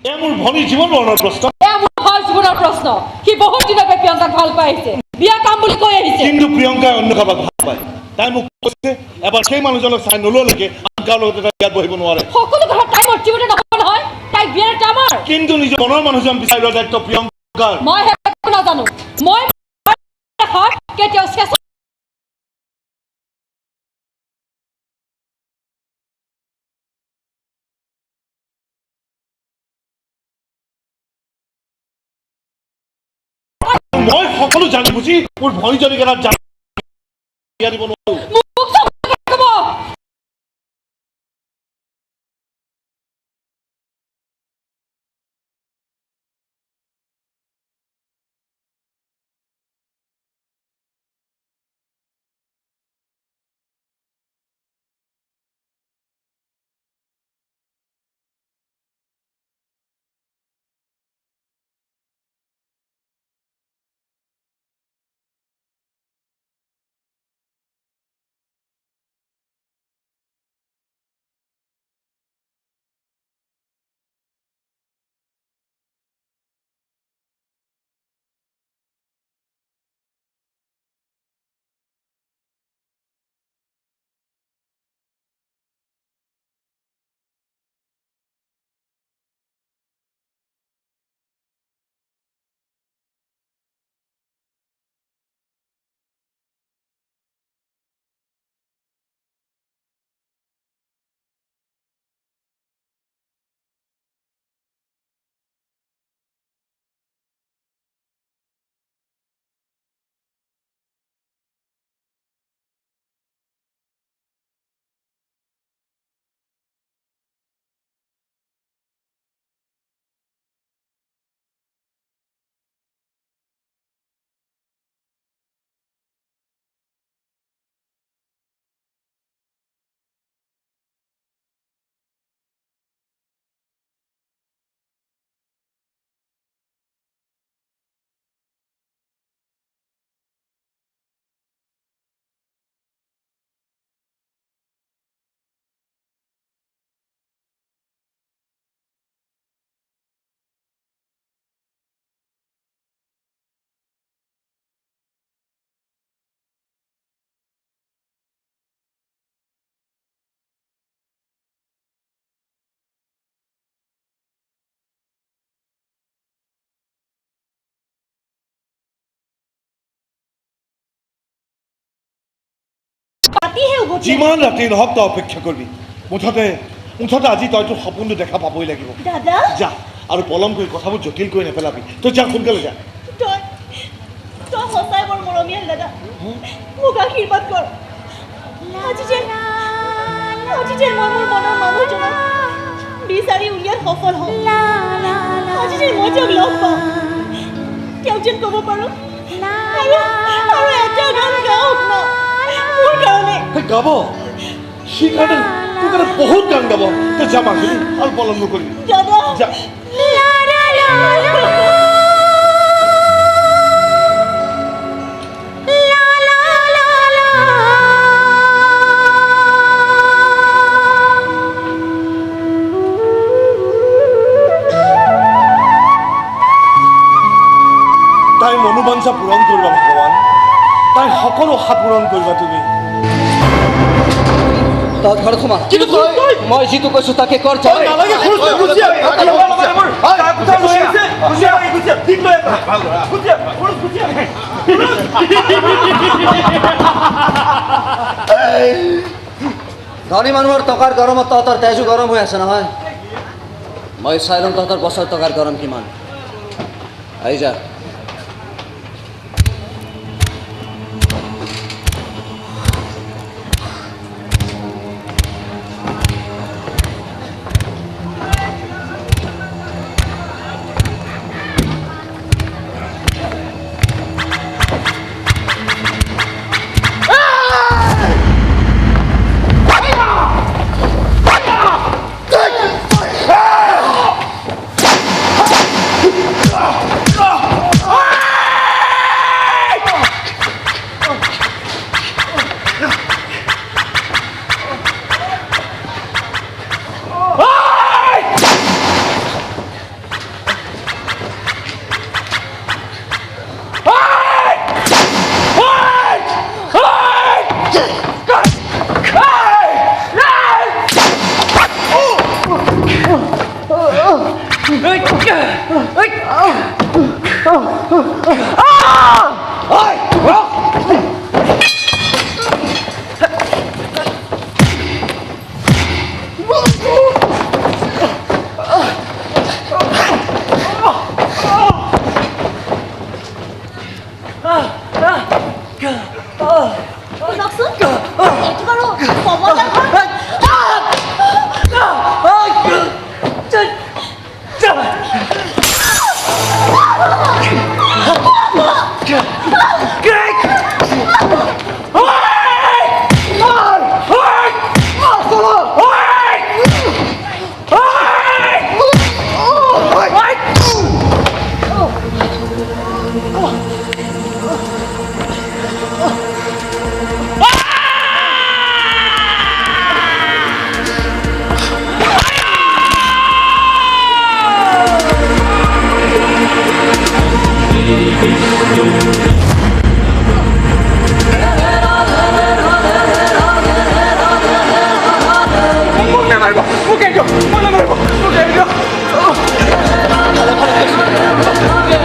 এয়া মোৰ ভনীৰ জীৱন মৰণৰ প্ৰশ্ন। এয়া মোৰ ভাল জীৱনৰ প্ৰশ্ন। সি বহুত দিনকে প্ৰিয়ংকাক ভাল পাই আহিছে, বিয়া কাম বুলি কৈ আহিছে। কিন্তু প্ৰিয়ংকাই অন্য কাবাক ভাল পায়। তাই মোক কৈছে এবাৰ সেই মানুহজনক চাই নললৈকে আন কাৰো লগত বিয়াত বহিব নোৱাৰে। সকলো কথা তাই মৰ্জিমতে নহয় নহয়, তাইক বিয়াৰ এটা আমাৰ। কিন্তু নিজৰ মনৰ মানুহজন বিচাৰি লোৱা দায়িত্ব প্ৰিয়ংকাৰ। মই সেইটো নাজানো। মই কেতিয়াও মই সকলো জানি বুজি মোৰ ভনীজনীক এটা বিয়া দিব নোৱাৰো। যিমান ৰাতি নহওক তই অপেক্ষা কৰিবি। মুঠতে আজি তই তোৰ সপোনটো দেখা পাবই লাগিব। দাদা যা আৰু পলম কৰি কথাবোৰ জটিল কৰি নেপেলাবি। তই যা, সোনকালে যা। তই সঁচাই বৰ মৰমীয়াল দাদা, মোক আশীৰ্বাদ কৰ। আজি যে মই মোৰ মনৰ মানুহজনক বিচাৰি উলিয়াত সফল হওঁ। আজি যে মই তেওঁক লগ পাওঁ, তেওঁক যেন ক'ব পাৰোঁ আৰু এটা গান গাওক ন মোৰ কাৰণে। গাব সি কাৰণে তোৰ কাৰণে বহুত গান গাব। তই যা মাজুলী আৰু পলম নকৰিবি। দাদা যা। তাই মনোবাঞ্ছা পূৰণ কৰিবা ভগৱান, তাই সকলো আশা পূৰণ কৰিবা তুমি। তই ঘৰ সোমা। মই যিটো কৈছো তাকে কৰ। ধনী মানুহৰ টকাৰ গৰমত তহঁতৰ তেজো গৰম হৈ আছে নহয়। মই চাই লম তহঁতৰ বছৰ টকাৰ গৰম কিমান। আহি যা। শুনকচোন এইটো বাৰু কমলাৰ ঘৰ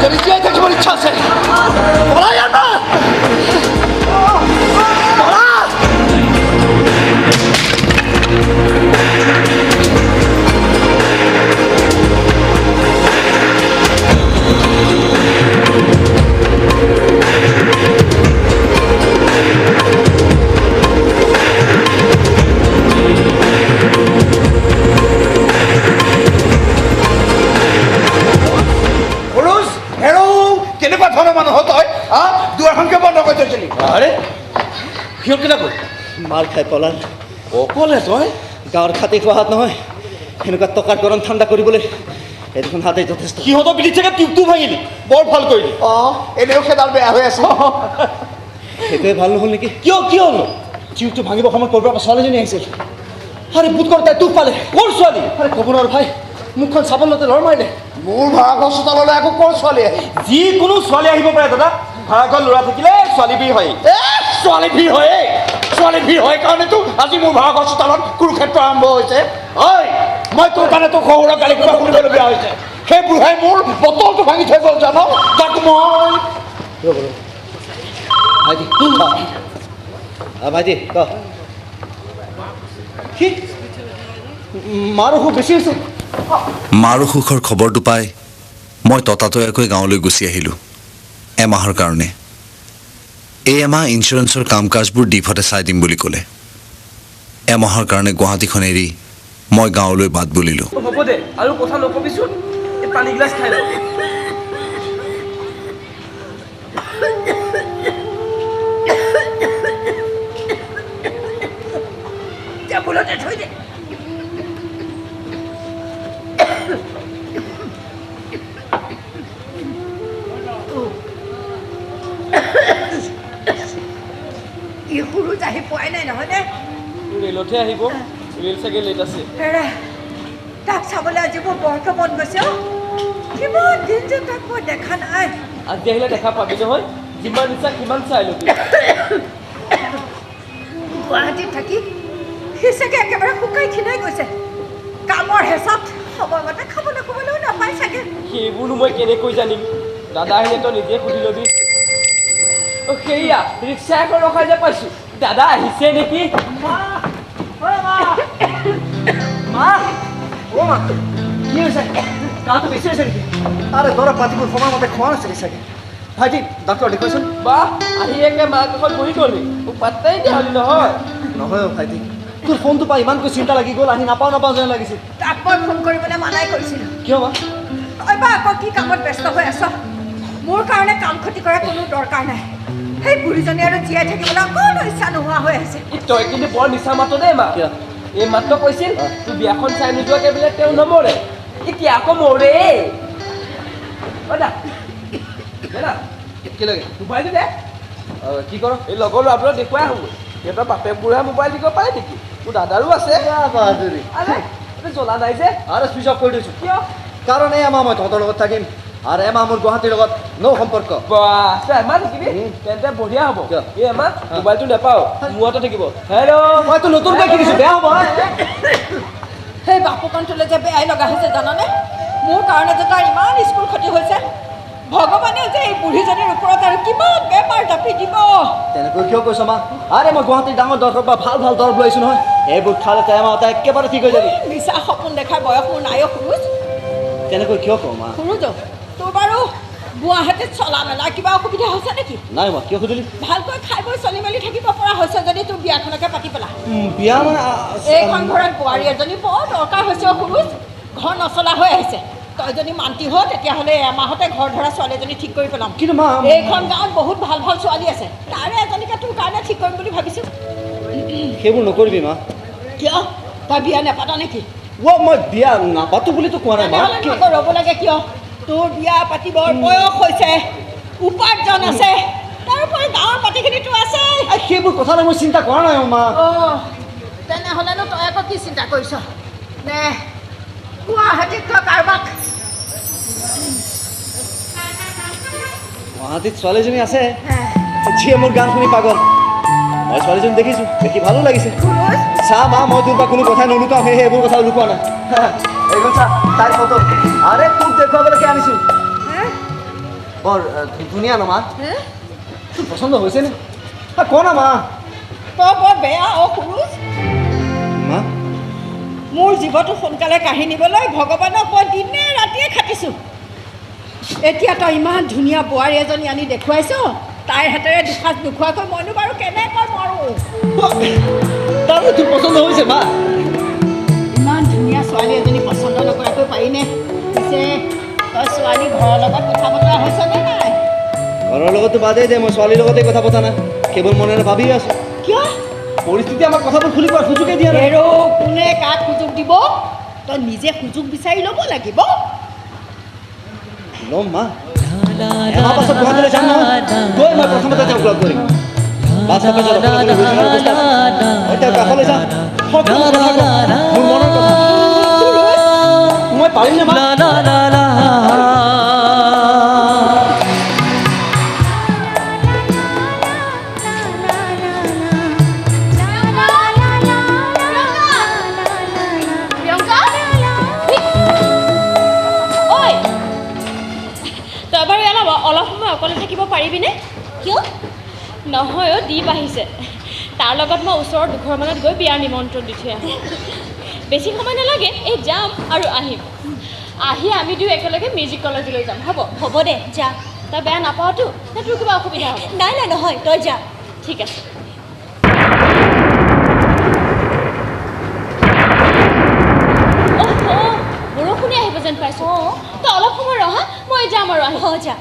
যদি জীয়াই থাকিবৰ ইচ্ছা আছে পলাই ইয়াৰ পৰা কেনেকুৱা ধৰণৰ মানুহ তই দুৱাৰখনকে বন্ধ কৰি থৈছিলি আৰে সিহঁত কেনেকৈ মাৰ খাই পলাল অকলে তই গাঁৱৰ খাতি খোৱা হাত নহয় এনেকুৱা টকাৰ গৰম ঠাণ্ডা কৰিবলৈ এই দুখন হাতেই যথেষ্ট সিহঁতৰ বিলি থেকে টিউবটো ভাঙিলি বৰ ভাল কৰিলি এনেও সেইডাল বেয়া হৈ আছে সেইটোৱে ভাল নহ'ল নেকি কিয় কি হ'ল টিউবটো ভাঙিব সময়ত ক'ৰ পৰা ছোৱালীজনী আহিছিল আৰে বুট কৰ তাই তোক পালে ক'ৰ ছোৱালী আৰে ক'ব নোৱাৰো ভাই মুখখন চাবলতে লৰ মাৰিলে মোৰ ভাড়াঘৰ চোতাললৈ আকৌ ক'ৰ ছোৱালী আহে যিকোনো ছোৱালী আহিব পাৰে দাদা ভাড়াঘৰ ল'ৰা থাকিলে ছোৱালী ভিৰ হয় ছোৱালী ভিৰ হয় ছোৱালী ভিৰ হয় কাৰণেতো আজি মোৰ ভাড়াঘৰ চোতালত কুৰুক্ষেত্ৰ আৰম্ভ হৈছে ঐ মই তোৰ কাৰণে তোৰ শহুৰৰ গালি কিবা শুনিবলগীয়া হৈছে সেই বুঢ়াই মোৰ বটলটো ভাঙি থৈ গ'ল জানো তাক মই ভাইটি ক কি মাৰ অসুখ বেছি হৈছে মাৰ অসুখৰ খবৰটো পাই মই ততাতৈয়াকৈ গাঁৱলৈ গুচি আহিলোঁ এমাহৰ কাৰণে এই এমাহ ইঞ্চুৰেঞ্চৰ কাম কাজবোৰ ডিফতে চাই দিম বুলি ক'লে এমাহৰ কাৰণে গুৱাহাটীখন এৰি মই গাঁৱলৈ বাট বুলিলোঁ হ'ব দে আৰু কথা নকবিচোন এই পানী গিলাচ খাই লওঁ টেবুলতে থৈ দে ই সৰু আহি পোৱাই নাই নহয়নে ৰেলতহে আহিব ৰেল চাগে লেট আছে হেৰা তাক চাবলৈ আজি মোৰ বৰকৈ মন গৈছে কিমান দিন যে তাক মই দেখা নাই আজি আহিলে দেখা পাবি নহয় যিমান ইচ্ছা সিমান চাই ল'বি গুৱাহাটীত থাকি সি চাগে একেবাৰে শুকাই ক্ষীণাই গৈছে কামৰ হেঁচাত সময়মতে খাবলৈ খাবলৈও নাপায় চাগে সেইবোৰনো মই কেনেকৈ জানিম দাদা আহিলে তই নিজে সুধি ল'বি সেয়া ৰিক্সা এখন ৰখাই যে পাইছোঁ দাদা আহিছে নেকি কি হৈছে কাহটো বেছি হৈছে নেকি আৰে দৰৱ পাতিবোৰ সময়মতে খোৱা নাছিলি চাগে ভাইটি ডাক্তৰ দেখুৱাইছোন বা আহি একে মাক এখন বহি গ'লি মোক পাত্তাই দিয়া হ'লি নহয় নহয় ভাইটি তোৰ ফোনটো পাই ইমানকৈ চিন্তা লাগি গ'ল আহি নাপাওঁ যেন লাগিছিল তাক মই ফোন কৰিবলৈ মানাই কৰিছিলোঁ কিয় বা তই বা আকৌ কি কামত ব্যস্ত হৈ আছ মোৰ কাৰণে কাম ক্ষতি কৰা কোনো দৰকাৰ নাই সেই বুঢ়ীজনী আৰু জীয়াই থাকিবলৈ অকণো ইচ্ছা নোহোৱা হৈ আছে তই কিন্তু বৰ নিচা মাতো দেই মা কিয় এই মাত্ৰ কৈছিল তোৰ বিয়াখন চাই নোযোৱাকৈ বোলে তেওঁ নমৰে এতিয়া আকৌ মৰে কি লাগে মোবাইলটো দে কি কৰ এই লগৰ ল'ৰাবোৰক দেখুৱাই আহোঁ সিহঁতৰ বাপেক বুঢ়া মোবাইল দিব পাৰে নেকি মোৰ দাদাৰো আছে বাহাদুৰি আৰে এইটো জ্বলা নাই যে আৰে চুইচ অফ কৰি দিছোঁ কিয় কাৰণ এই এমাহ মই তহঁতৰ লগত থাকিম আৰু এমাহ মোৰ গুৱাহাটীৰ লগত ন সম্পৰ্ক বাহ তই এমাহ থাকিবি তেন্তে বঢ়িয়া হ'ব কিয়? এই এমাহ মোবাইলটো নাপাওঁ মোৰতে থাকিব হেল্ল' মইতো নতুনকৈ কিনিছোঁ বেয়া হ'ব সেই বাপু কণ্ঠলৈ যে বেয়াই লগা হৈছে জানানে মোৰ কাৰণে যে তাৰ ইমান স্কুল ক্ষতি হৈছে ভগৱানে যে এই বুঢ়ীজনীৰ ওপৰত আৰু কিমান বেমাৰ জাপি দিব তেনেকৈ কিয় কৈছ মা আৰে মই গুৱাহাটীৰ ডাঙৰ দৰৱ বা ভাল দৰৱ লৈ আহিছোঁ নহয় এইবোৰ খালে তই এমাহ এটা একেবাৰে ঠিক হৈ যাবি মিছা সপোন দেখাৰ বয়স মোৰ নাই সুৰুজ তেনেকৈ কিয় কওঁ মা সুৰুজ তোৰ বাৰু গুৱাহাটীত চলা মেলা কিবা অসুবিধা হৈছে নেকি? নাই মই কিয় সুধিলি? ভালকৈ খাই বৈ চলি মেলি থাকিব পৰা হৈছে যদি তোৰ বিয়াখনকে পাতি পেলা। বিয়া মানে এইখন ঘৰত বোৱাৰী এজনী বৰ দৰকাৰ হৈছে সুৰুজ। ঘৰ নচলা হৈ আহিছে। তই যদি মান্তি হ তেতিয়াহ'লে এমাহতে ঘৰ ধৰা ছোৱালী এজনী ঠিক কৰি পেলাম। কিন্তু মা এইখন গাঁৱত বহুত ভাল ভাল ছোৱালী আছে, তাৰে এজনীকে তোৰ কাৰণে ঠিক কৰিম বুলি ভাবিছোঁ। সেইবোৰ নকৰিবি মা। কিয় তই বিয়া নেপাতা নেকি? মই বিয়া নাপাতো বুলিতো কোৱা নাই মা। তেনেহ'লে আকৌ ৰ'ব লাগে কিয়? তোৰ বিয়া পাতিবৰ বয়স হৈছে, উপাৰ্জন আছে, তাৰোপৰি গাঁৱৰ পাতিখিনিতো আছে। সেইবোৰ কথা লৈ মই চিন্তা কৰা নাই মা। তেনেহ'লেনো তই আকৌ কি চিন্তা কৰিছ? নে গুৱাহাটীত তই কাৰোবাক গুৱাহাটীত ছোৱালীজনী আছে যিয়ে মোৰ গান শুনি পাগল। মই ছোৱালীজনী দেখিছোঁ, দেখি ভালো লাগিছে। চা মা মই তোৰ পৰা কোনো কথা নলুকাওঁ, সেইবোৰ কথা লুকোৱা নাই। এইখন চা তাইৰ ফটো। আৰে তোক দেখুৱাবলৈকে আনিছোঁ। বৰ ধুনীয়া ন মা? তোৰ পচন্দ হৈছেনে? ক না মা। তই বৰ বেয়া সুৰুজ। মা মোৰ জীৱটো সোনকালে কাঢ়ি নিবলৈ ভগৱানক মই দিনে ৰাতিয়ে খাটিছোঁ। এতিয়া তই ইমান ধুনীয়া বোৱাৰী এজনী আনি দেখুৱাইছ, তাইৰ হাতেৰে দুসাঁজ নোখোৱাকৈ মইনো বাৰু কেনেকৈ মৰোঁ? তাৰমানে তোৰ পচন্দ হৈছে মা? ইমান ধুনীয়া ছোৱালী এজনী পচন্দ নকৰাকৈ পাৰিনে? পিছে তই ছোৱালী ঘৰৰ লগত কথা বতৰা হৈছনে নাই? ঘৰৰ লগতো বাদেই দে, মই ছোৱালীৰ লগতে কথা পতা নাই, কেৱল মনেৰে ভাবি আছোঁ। কিয়? পৰিস্থিতি আমাক কথাবোৰ খুলি কোৱাৰ সুযোগে দিয়া নাই। আৰু কোনে কাক সুযোগ দিব? তই নিজে সুযোগ বিচাৰি ল'ব লাগিব। ল'ম মা। এমাহ পাছত গুৱাহাটীলৈ যাম নহয়, গৈ মই প্ৰথমতে তেওঁক লগ কৰিম। বাছ ষ্টাপেজত অকলে ৰৈ থকাৰ অৱস্থাত মই তেওঁৰ কাষলৈ যাম, সকলো কথা ক'ম, মোৰ মনৰ কথা। মই পাৰিমনে মা? অলপ সময় অকলে থাকিব পাৰিবিনে? কিয়? নহয় দীপ আহিছে, তাৰ লগত মই ওচৰৰ দুঘৰমানত গৈ বিয়াৰ নিমন্ত্ৰণ দি থৈ আহিম। বেছি সময় নালাগে, এই যাম আৰু আহিম। আহি আমি দুয়ো একেলগে মিউজিক কলেজলৈ যাম। হ'ব? হ'ব দে, যা। তই বেয়া নাপাওঁতো? নে তোৰ কিবা অসুবিধা হ'ব? নাই নাই নহয়, তই যা। ঠিক আছে। বৰষুণে আহিব যেন পাইছোঁ। তই অলপ সময় ৰহা, মই যাম আৰু আহিম। যা।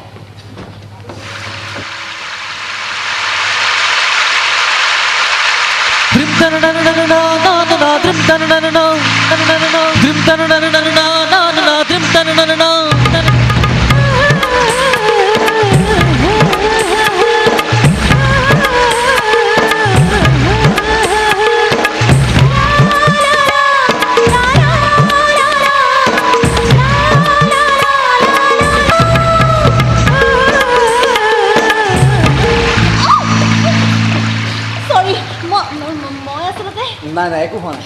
নাই নাই একো হোৱা নাই,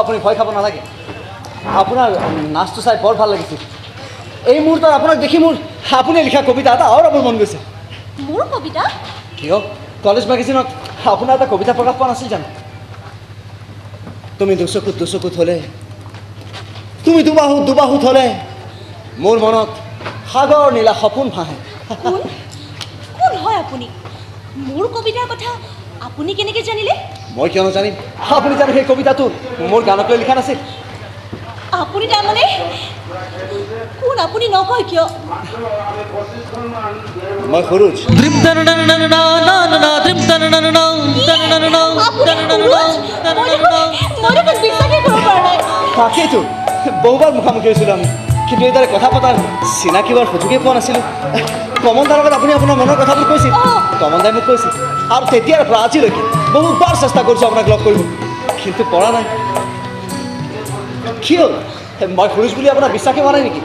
আপুনি ভয় খাব নালাগে। আপোনাৰ নাচটো চাই বৰ ভাল লাগিছিল। এই মুহূৰ্তত আপোনাক দেখি মোৰ আপুনি লিখা কবিতা এটা আৰু মোৰ মন গৈছে। মোৰ কবিতা? কিয় কলেজ মেগাজিনত আপোনাৰ এটা কবিতা প্ৰকাশ পোৱা নাছিল জানো? তুমি দুচকুত হ'লে, তুমি দুবাহুত হ'লে মোৰ মনত সাগৰ নীলা সপোন ভাহে। কোন হয় আপুনি? মোৰ কবিতাৰ কথা আপুনি কেনেকৈ জানিলে? মই কিয় নাজানিম? আপুনি জানো সেই কবিতাটো মোৰ গানক লৈ লিখা নাছিল? আপুনি তাৰমানে কোন আপুনি নকয় কিয়? মই সুৰুজ। তাকেইতো বহুবাৰ মুখামুখি হৈছিলোঁ আমি, কিন্তু এইদৰে কথা পতাৰ চিনাকি হোৱাৰ সুযোগেই পোৱা নাছিলোঁ। কমলদাৰ লগত আপুনি আপোনাৰ মনৰ কথাবোৰ কৈছিল, কমলদাই মোক কৈছিল, আৰু তেতিয়াৰ পৰা আজিলৈকে বহুতবাৰ চেষ্টা কৰিছোঁ আপোনাক লগ কৰিব, কিন্তু পৰা নাই। কি হ'ল? মই সুৰুজ বুলি আপোনাৰ বিশ্বাসেই হোৱা নাই নেকি?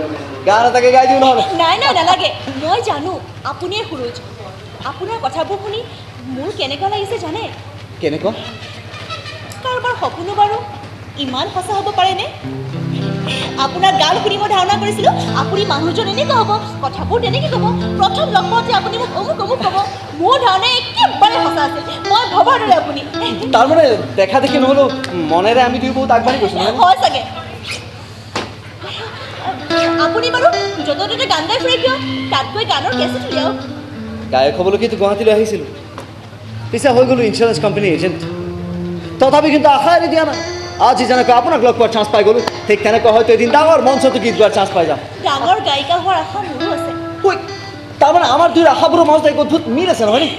গান এটাকে গাই দিওঁ নহ'লে? নাই নাই নালাগে, মই জানো আপুনিয়ে সুৰুজ। আপোনাৰ কথাবোৰ শুনি মোৰ কেনেকুৱা লাগিছে জানে? কেনেকুৱা? কাৰোবাৰ সপোনো বাৰু ইমান সঁচা হ'ব পাৰেনে? আপোনাৰ গান শুনি মই ধাৰণা কৰিছিলোঁ আপুনি মানুহজন এনেকুৱা হ'ব, কথাবোৰ তেনেকৈ ক'ব, প্ৰথম লগ পাওঁতে আপুনি মোক অমুক ক'ব। মোৰ ধাৰণা একেবাৰে সঁচা আছিল, মই ভবাৰ দৰে আপুনি। তাৰমানে দেখা দেখি নহ'লেও মনেৰে আমি দুয়ো বহুত আগবাঢ়ি গৈছোঁ। হয় চাগে। আপুনি বাৰু য'তে ত'তে গান গাই ফুৰে কিয় তাত গৈ গানৰ কেছেট উলিয়াওক গায়ক হ'বলৈকেতো গুৱাহাটীলৈ আহিছিলোঁ পিছে হৈ গ'লোঁ ইঞ্চুৰেঞ্চ কোম্পানী এজেণ্ট তথাপি কিন্তু আশা এৰি দিয়া নাই আজি যেনেকৈ আপোনাক লগ পোৱাৰ চান্স পাই গ'লোঁ ঠিক তেনেকৈ হয়তো এদিন ডাঙৰ মঞ্চতো গীত গোৱাৰ চান্স পাই যাম ডাঙৰ গায়িকা হোৱাৰ আশা মোৰো আছে ঐ তাৰমানে আমাৰ দুই আশাবোৰৰ মাজত এক অদ্ভুত মিল আছে নহয় নেকি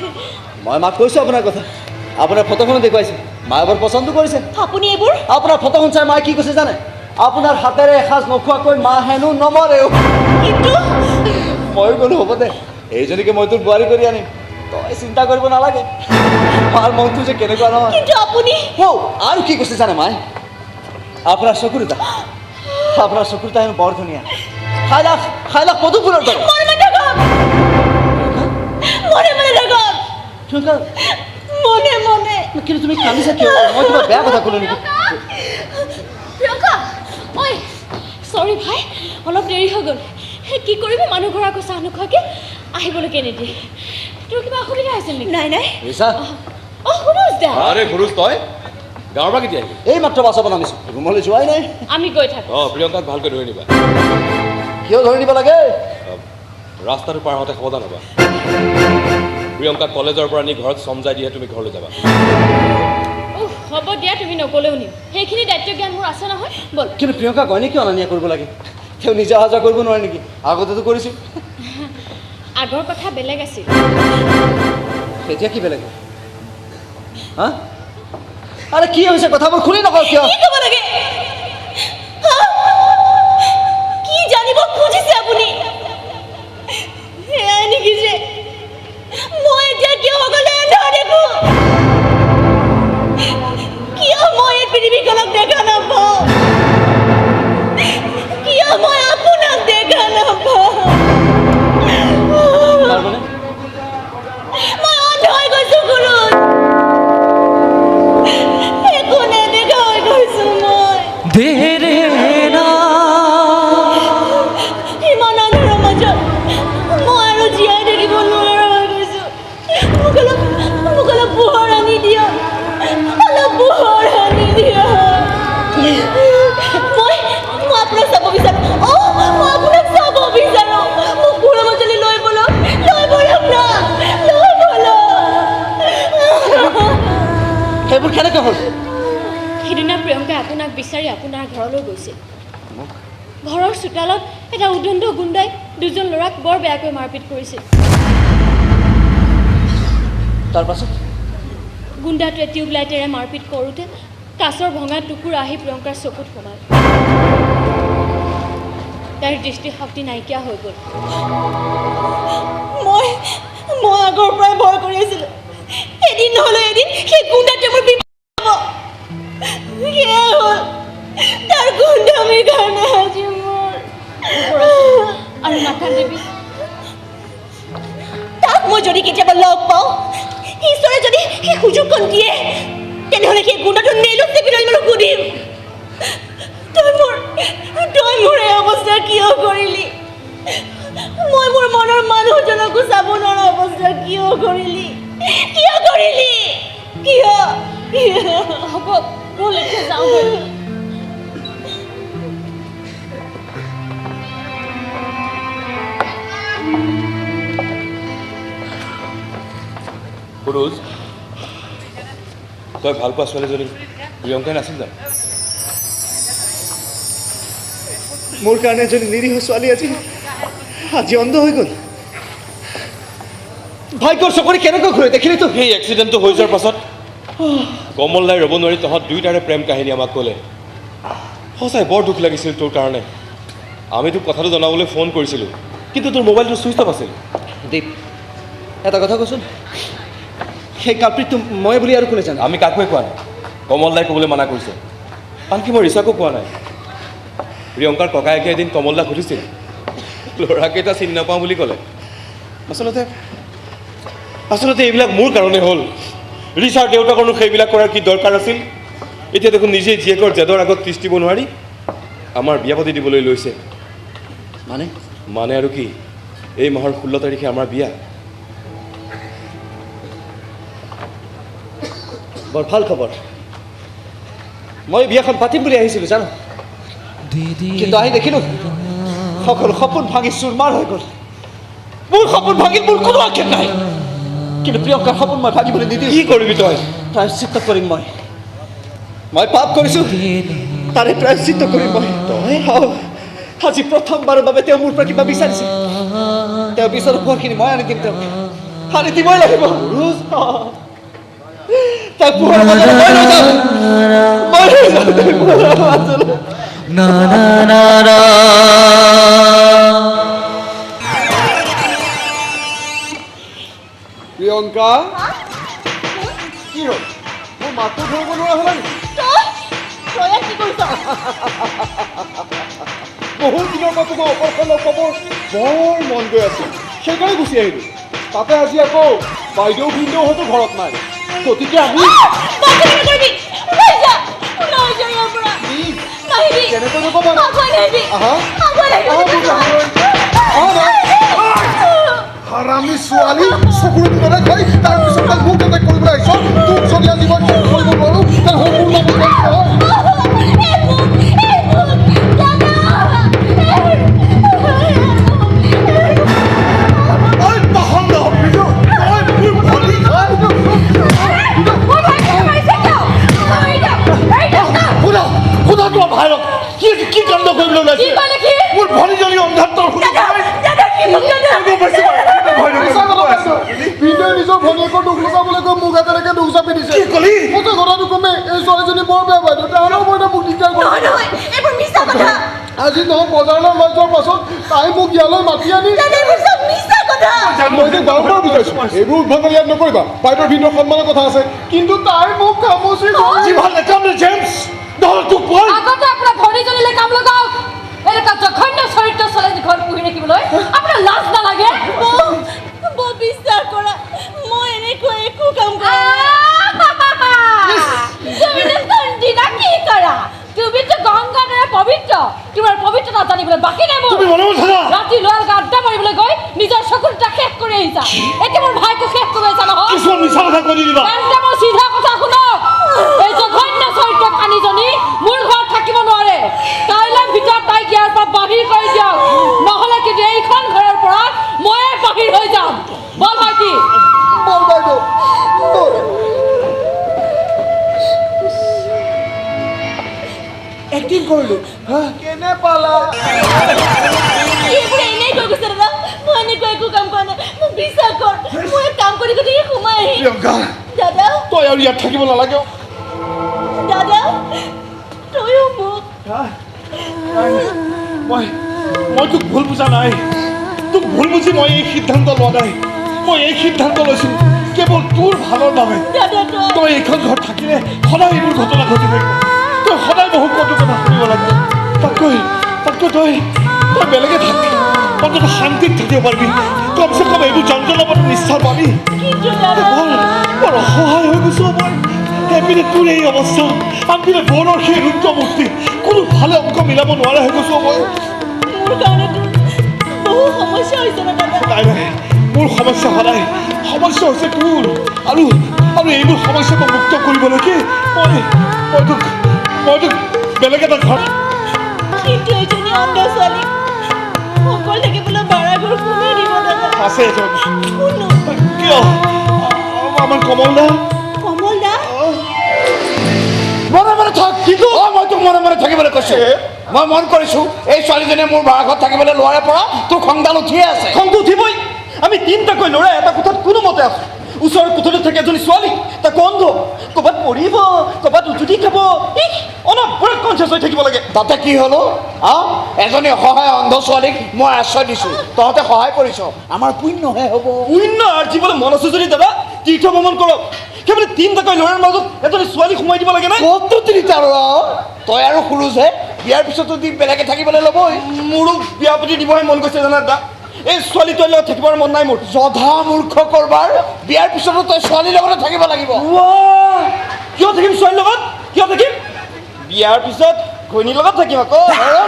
মই মাক কৈছোঁ আপোনাৰ কথা আপোনাৰ ফটোখনো দেখুৱাইছোঁ মায়ে বৰ পচন্দ কৰিছে আপুনি এইবোৰ আপোনাৰ ফটোখন চাই মায়ে কি কৈছে জানে আপোনাৰ হাতেৰে এসাঁজ নোখোৱাকৈ মা হেনো নমৰেও কিন্তু মই ক'লো হ'ব দে এইজনীকে মই তোৰ বোৱাৰী কৰি আনিম তই চিন্তা কৰিব নালাগে মাৰ মনটো যে কেনেকুৱা নহয় কিন্তু আপুনি আৰু কি কৈছে জানে মায়ে আপোনাৰ চকুৰতা হেনো বৰ ধুনীয়া খাই লাখ পদু ফুলৰ দৰে কিন্তু তুমি কান্দিছা কিয় মই কিবা বেয়া কথা ক'লো নেকি প্ৰিয়ংকা ঐ চৰি ভাই অলপ দেৰি হৈ গ'ল কি কৰিবি মানুহ ঘৰ আকৌ চাহ নোখোৱাকৈ আহিবলৈকে নিদিয়ে তোৰ কিবা অসুবিধা আছিল নেকি নাই নাই ৰিছা সুৰুজ দা আৰে গুৰুজ তই গাঁৱৰ পৰা কেতিয়া আহিবি এই মাত্ৰ বাছৰ পৰা নামিছোঁ ৰুমলৈ যোৱাই নাই আমি গৈ থাকোঁ প্ৰিয়ংকাক ভালকৈ ধৰি নিবা কিয় ধৰি দিব লাগে ৰাস্তাটো পাৰ হওঁতে সাৱধান হ'বা প্ৰিয়ংকাক কলেজৰ পৰা নি ঘৰত চমজাই দিয়ে তুমি ঘৰলৈ যাবা হ'ব দিয়া তুমি নক'লেও নিম সেইখিনি দায়িত্ব জ্ঞান মোৰ আছে নহয় ব'ল কিন্তু প্ৰিয়ংকা কয়নে কিয় অনা নিয়া কৰিব লাগে তেওঁ নিজে অহা যোৱা কৰিব নোৱাৰে নেকি আগতেতো কৰিছোঁ আগৰ কথা বেলেগ আছিল এতিয়া কি বেলেগ হা আৰে কি হৈছে কথাবোৰ খুলি নকওঁ কিয় কি ক'ব লাগে কি জানিব খুজিছে আপুনি এয়াই নেকি যে মই এতিয়া কিয় সকলোৱে এনে দেখো কিয় মই এই পৃথিৱীখনক দেখা নাপাওঁ কিয় মই আপোনাক দেখা নাপাওঁ তাৰমানে মই অন্ধ হৈ গৈছো গুৰু একো নেদেখা হৈ গৈছো মই ইমান আন্ধাৰৰ মাজত মই আৰু জীয়াই থাকিব নোৱাৰা হৈ গৈছো মোক অলপ পোহৰ আনি দিয়া অলপ পোহৰ আনি দিয়া মই আপোনাক চাব বিচাৰো মই আপোনাক চাব বিচাৰো মোক পুৰা মাজলৈ লৈ বলক না লৈ বলক সেইবোৰ কেনেকৈ হ'ল সিদিনা প্ৰিয়ংকাই আপোনাক বিচাৰি আপোনাৰ ঘৰলৈ গৈছিল ঘৰৰ চোতালত এটা উদণ্ড গুণ্ডাই দুজন ল'ৰাক বৰ বেয়াকৈ মাৰপিট কৰিছিল তাৰপাছত গুণ্ডাটোৱে টিউবলাইটেৰে মাৰপিট কৰোঁতে কাছৰ ভঙা টুকুৰা আহি প্ৰিয়ংকাৰ চকুত সোমাল তাইৰ দৃষ্টিশক্তি নাইকিয়া হৈ গ'ল মই আগৰ পৰাই ভয় কৰি আছিলো এদিন নহ'লে এদিন সেই গুণ্ডাটোৱে মোৰ বিপদ হ'ব সেয়াই হ'ল তাৰ গুণ্ডামিৰ কাৰণে আজি মোৰ আৰু নাকান্দিবি তাক মই যদি কেতিয়াবা লগ পাওঁ ঈশ্বৰে যদি সেই সুযোগখন দিয়ে তেনেহ'লে সেই গুণ্ডাটো নেইলত চেপি লৈ মই সুধিম তই মোৰ এই অৱস্থা কিয় কৰিলি মই মোৰ মনৰ মানুহজনকো চাব নোৱাৰা অৱস্থা কিয় কৰিলি হ'ব ব'ল এতিয়া যাওঁগৈ গুৰুজ তই ভাল পোৱা ছোৱালীজনী প্ৰিয়ংকাই নাছিল জানো মোৰ কাৰণে এজনী নিৰীহ ছোৱালী আজি অন্ধ হৈ গ'ল ভাগ্যৰ চকৰি কেনেকৈ ঘূৰে দেখিলিতো সেই এক্সিডেণ্টটো হৈ যোৱাৰ পাছত কমল নাই ৰ'ব নোৱাৰি তহঁত দুয়োটাৰে প্ৰেম কাহিনী আমাক ক'লে সঁচাই বৰ দুখ লাগিছিল তোৰ কাৰণে আমি তোক কথাটো জনাবলৈ ফোন কৰিছিলোঁ কিন্তু তোৰ মোবাইলটো ছুইচ অফ আছিল দীপ এটা কথা কচোন সেই কালপ্ৰিতটো মই বুলি আৰু কোনে জানে আমি কাকোৱে কোৱা নাই কমল দাই ক'বলৈ মানা কৰিছে আনকি মই ৰিচাকো কোৱা নাই প্ৰিয়ংকাৰ ককায়েকে এদিন কমল দাক সুধিছিল ল'ৰাকেইটা চিনি নাপাওঁ বুলি ক'লে আচলতে এইবিলাক মোৰ কাৰণে হ'ল ৰিচাৰ দেউতাকৰনো সেইবিলাক কৰাৰ কি দৰকাৰ আছিল এতিয়া দেখোন নিজেই জীয়েকৰ জেদৰ আগত তিষ্ঠিব নোৱাৰি আমাৰ বিয়া পাতি দিবলৈ লৈছে মানে আৰু কি এই মাহৰ 16 তাৰিখে আমাৰ বিয়া বৰ ভাল খবৰ মই বিয়াখন পাতিম বুলি আহিছিলোঁ জানো কিন্তু আহি দেখিলোঁ সকলো সপোন ভাঙি চুৰমাৰ হৈ গ'ল মোৰ সপোন ভাঙিল মোৰ কোনো আক্ষেপ নাই কিন্তু প্ৰিয়ংকাৰ সপোন মই ভাঙিবলৈ নিদিওঁ কি কৰিবি তই প্ৰায়শ্চিত্ত কৰিম মই পাপ কৰিছোঁ তাৰে প্ৰায়শ্চিত্ত কৰিম মই আজি প্ৰথমবাৰৰ বাবে তেওঁ মোৰ পৰা কিবা বিচাৰিছে তেওঁ বিচাৰ পোৱাখিনি মই আনি দিম তেওঁক আনি দিবই লাগিব তাক পোহাৰ মাজত মই লৈ যাম পোহাৰ মাজলৈ প্ৰিয়ংকা কি হ'ল মোৰ মাতটো ধৰিব নোৱাৰা হ'লা নেকি তই ইয়াত কি কৰিছ বহুত দিনৰ পৰা তোমাৰ অকলখন লগ পাব বৰ মন গৈ আছে সেইকাৰণে গুচি আহিলোঁ তাতে আজি আকৌ বাইদেউ ভিনদেউ হয়তো ঘৰত নাই গতিকে আমি কেনেকৈ নক'বা হাৰামি ছোৱালী চকুৰ ভিতৰত খাই তাৰপিছত তাক মোক এটেক কৰিবলৈ আহিছ তোক যদি আজি মই শেষ কৰিব নোৱাৰোঁ তেনেহ'লে মোৰ নাম কি কাণ্ড কৰিবলৈ ওলাইছে মোৰ ভনীজনী অন্ধাত্বৰ নিজৰ ভনীয়েকৰ দুখ লগাবলৈ গৈ মোক একেলগে দুখ চাপি দিছে মই কথাটো কমে এই ছোৱালীজনী বৰ বেয়া বাইদেউ তেওঁলোক মই মোক দিগদাৰ কৰিম আজি নহয় বজাৰলৈ লৈ যোৱাৰ পাছত তাই মোক ইয়ালৈ মাতি আনি মই যে গাঁৱৰ বুজাইছোঁ এইবোৰ উদ্ভাৱন ইয়াত নকৰিবা বাইদেউৰ ভিন্ন সন্মানৰ কথা আছে কিন্তু তাই মোক খামুচি ভাল নেকাম নে জেমছ নহ'লে তোক মই আগতে আপোনাৰ ভনীজনীলৈ কাম লগাওক এনেকুৱা জঘন্য চৰিত্ৰ ছোৱালী ঘৰত পুহি ৰাখিবলৈ আপোনাৰ লাজ নালাগে বিশ্বাস কৰা মই এনেকৈ একো কাম কৰা তুমি দিনা কি কৰা তুমিতো গংগাৰ দৰে পবিত্ৰ তোমাৰ পবিত্ৰতা জানিবলৈ বাকী নাই মোৰ ৰাতি লোৱাৰ গাদ্দা মাৰিবলৈ গৈ নিজৰ চকুৰ দুটা শেষ কৰি আহিছা এতিয়া মোৰ ভাইকো শেষ কৰি আহিছা নহয় তেন্তে মোৰ চিধা কথা শুনক এই জঘন্য চৰিত্ৰ খানিজনী মোৰ ঘৰত থাকিব নোৱাৰে কাইলৈ ভিতৰত তাইক ইয়াৰ পৰা বাহিৰ কৰি দিয়ক নহ'লে কিন্তু এইখন ঘৰৰ পৰা ময়ে বাহিৰ হৈ যাম বল ভাইটি বল বাইদেউ এক্টিং কৰিলোঁ কেনে পালা এইবোৰ এনেই কৈ গৈছে দাদা মই এনেকৈ একো কাম কৰা নাই মোক বিশ্বাস কৰ মই কাম কৰি গতিকে সোমাই আহিম প্ৰিয়ংকা দাদা তই আৰু ইয়াত থাকিব নালাগে দাদা তয়ো মোক মই তোক ভুল বুজা নাই তোক ভুল বুজি মই এই সিদ্ধান্ত লোৱা নাই মই এই সিদ্ধান্ত লৈছোঁ কেৱল তোৰ ভালৰ বাবে দাদা তই এইখন ঘৰত থাকিলে সদায় এইবোৰ ঘটনা ঘটি থাকিব তই সদায় বহু কটু কথা শুনিব লাগিব তাতকৈ তই বেলেগে থাক অন্তত শান্তিত থাকিব পাৰিবি কমচে কম এইবোৰ যন্ত্ৰণাৰ পৰা নিষ্ঠা পাবি কিন্তু দাদা বৰ অসহায় হৈ গৈছোঁ মই এপিনে তোৰ এই অৱস্থা আনপিনে বনৰ সেই ৰুদ্ৰ মূৰ্তি কোনো ভালে অংক মিলাব নোৱাৰা হৈ গৈছোঁ মই মোৰ কাৰণেতো বহু সমস্যা হৈছে ন দাদা নাই মোৰ সমস্যা সদায় সমস্যা হৈছে তোৰ আৰু এইবোৰ সমস্যা মই মুক্ত কৰিবলৈকে মই তোক বেলেগ এটা ঘৰ কিন্তু এজনী অন্ধ ছোৱালী অকল থাকিবলৈ ভাড়াঘৰ কোনে দিব দাদা আছে এজন কোনো কিয় আমাৰ কমল দা মনে থাক কিন্তু মই তোক মনে থাকিবলৈ কৈছোঁ মই মন কৰিছোঁ এই ছোৱালীজনীয়ে মোৰ ভাড়া ঘৰত থাকিবলৈ লোৱাৰে পৰা তোৰ খংডাল উঠিয়ে আছে খংটো উঠিবই আমি তিনিটাকৈ ল'ৰা এটা কোঠাত কোনোমতে আছোঁ ওচৰৰ কোঠাটোত থাকে এজনী ছোৱালী তাক অন্ধ ক'ৰবাত পৰিব ক'ৰবাত উজুতি খাব অনবৰত কনচিয়াছ হৈ থাকিব লাগে তাতে কি হ'লো এজনী অসহায় অন্ধ ছোৱালীক মই আশ্ৰয় দিছোঁ তহঁতে সহায় কৰিছ আমাৰ পুণ্যহে হ'ব পুণ্য আৰ্জিবলৈ মন আছে যদি দাদা তীৰ্থ ভ্ৰমণ কৰক সেইবুলি তিনিটাকৈ ল'ৰাৰ মাজত এজনী ছোৱালী সোমাই দিব লাগে নাই ক'তো তিনিটা ল'ৰা তই আৰু সুৰুজহে বিয়াৰ পিছতো দি বেলেগে থাকিবলৈ ল'বই মোৰো বিয়া পাতি দিবহে মন গৈছে জানা দাদা এই ছোৱালীটোৰ লগত থাকিবৰ মন নাই মোৰ জধা মূৰ্খ কৰবাৰ বিয়াৰ পিছতো তই ছোৱালীৰ লগতে থাকিব লাগিব কিয় থাকিম ছোৱালীৰ লগত কিয় থাকিম বিয়াৰ পিছত ঘৈণীৰ লগত থাকিম আকৌ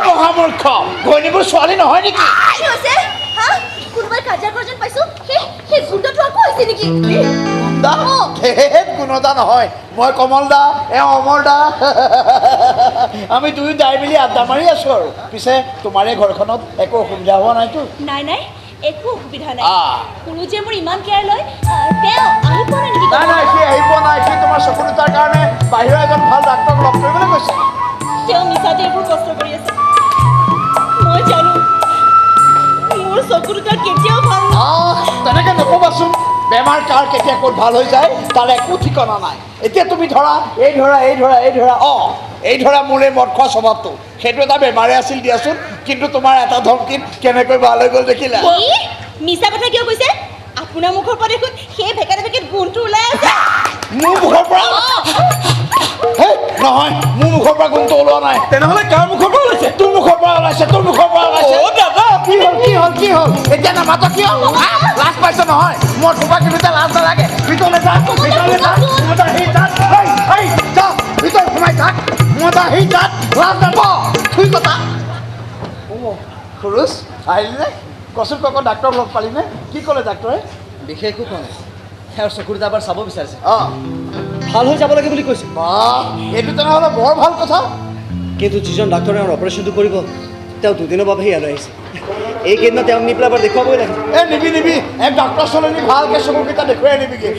মহামূৰ্খ ঘৈণীবোৰ ছোৱালী নহয় নেকি কি হৈছে হা কোনোবাই কাজিয়া কৰজন পাইছো সেই গুণ্ডাটো আকৌ হৈছে নেকি গুণ্ডা কোনো এটা নহয় মই কমল দা অমৰ দা আমি দুয়ো যাই মেলি আড্ডা মাৰি আছোঁ আৰু পিছে তোমাৰে ঘৰখনত একো অসুবিধা হোৱা নাইতো নাই নাই একো অসুবিধা নাই গুৰুজীয়ে মোৰ ইমান কেয়াৰ লয় তেওঁ আহি পোৱা নাই নেকি নাই সি আহি পোৱা নাই সি তোমাৰ চকু দুটাৰ কাৰণে বাহিৰৰ এজন ভাল ডাক্তৰক লগ কৰিবলৈ কৈছে তেওঁ মিছাতে এইবোৰ কষ্ট কৰি আছে মই জানো মোৰ চকু দুটা কেতিয়াও ভাল তেনেকৈ নক'বাচোন বেমাৰ কাৰ কেতিয়া ক'ত ভাল হৈ যায় তাৰ একো ঠিকনা নাই এতিয়া তুমি ধৰা এই ধৰা মোৰ এই মদ খোৱা স্বভাৱটো সেইটো এটা বেমাৰে আছিল দিয়াচোন কিন্তু তোমাৰ এটা ধমকিত কেনেকৈ ভাল হৈ গ'ল দেখিলা মিছা কথা কিয় কৈছে আপোনাৰ মুখৰ পৰা দেখোন সেই ভেকেট গোন্ধটো ওলাই আছে মোৰ মুখৰ পৰা নহয় মোৰ মুখৰ পৰা গোন্ধটো ওলোৱা নাই তেনেহ'লে কাৰ মুখৰ পৰা ওলাইছে তোৰ মুখৰ পৰা ওলাইছে দাদা কি হ'ল এতিয়া নামাত কিয় লাজ পাইছে নহয় মই তোমাৰ কিলোতে লাজ নালাগে ভিতৰলৈ যা ভিতৰত সোমাই থাক লাজ নাপাওঁ ঠিক কথা সুৰুজ আহিলিনে কচোন কক ডাক্তৰক লগ পালিনে কি ক'লে ডাক্তৰে বিশেষ একো কোৱা নাই তেওঁৰ চকু দুটা এবাৰ চাব বিচাৰিছে অঁ ভাল হৈ যাব লাগে বুলি কৈছে এইটো তেনেহ'লে বৰ ভাল কথা কিন্তু যিজন ডাক্তৰে আমাৰ অপাৰেশ্যনটো কৰিব তেওঁ দুদিনৰ বাবেহে ইয়ালৈ আহিছে এইকেইদিনত তেওঁক নি পেলাই এবাৰ দেখুৱাবই লাগে নিবি এক ডাক্তৰ চলনি ভালকৈ চকুকেইটা দেখুৱাই আনিবিগৈ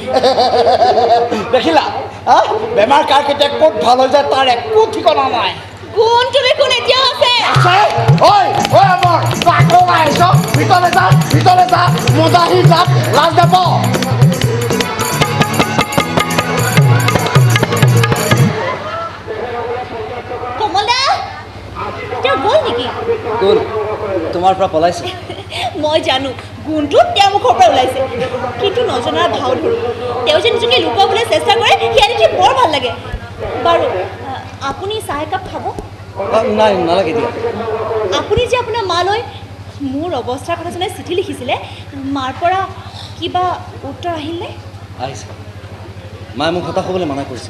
দেখিলা বেমাৰ কাৰ কেতিয়া ক'ত ভাল হৈ যায় তাৰ একো ঠিকনা নাই গোন্ধটো দেখোন এতিয়াও আছে ঐ আমাৰ আকৌ আহিছ ভিতৰলৈ যা মজাহি যাত লাজ নাপাওঁ কমল দা তেওঁ গ'ল নেকি গ'ল তোমাৰ পৰা পলাইছে মই জানো গোন্ধটো তেওঁৰ মুখৰ পৰা ওলাইছে কিন্তু নজনাৰ ভাও ধৰোঁ তেওঁ যে নিজকে লুকুৱাবলৈ চেষ্টা কৰে সেয়া দেখি বৰ ভাল লাগে বাৰু আপুনি চাহ একাপ খাব নাই নালাগে দিয়া আপুনি যে আপোনাৰ মালৈ মোৰ অৱস্থাৰ কথা জনাই চিঠি লিখিছিলে মাৰ পৰা কিবা উত্তৰ আহিলনে আহিছে মায়ে মোক হতাশ হ'বলৈ মানা কৰিছে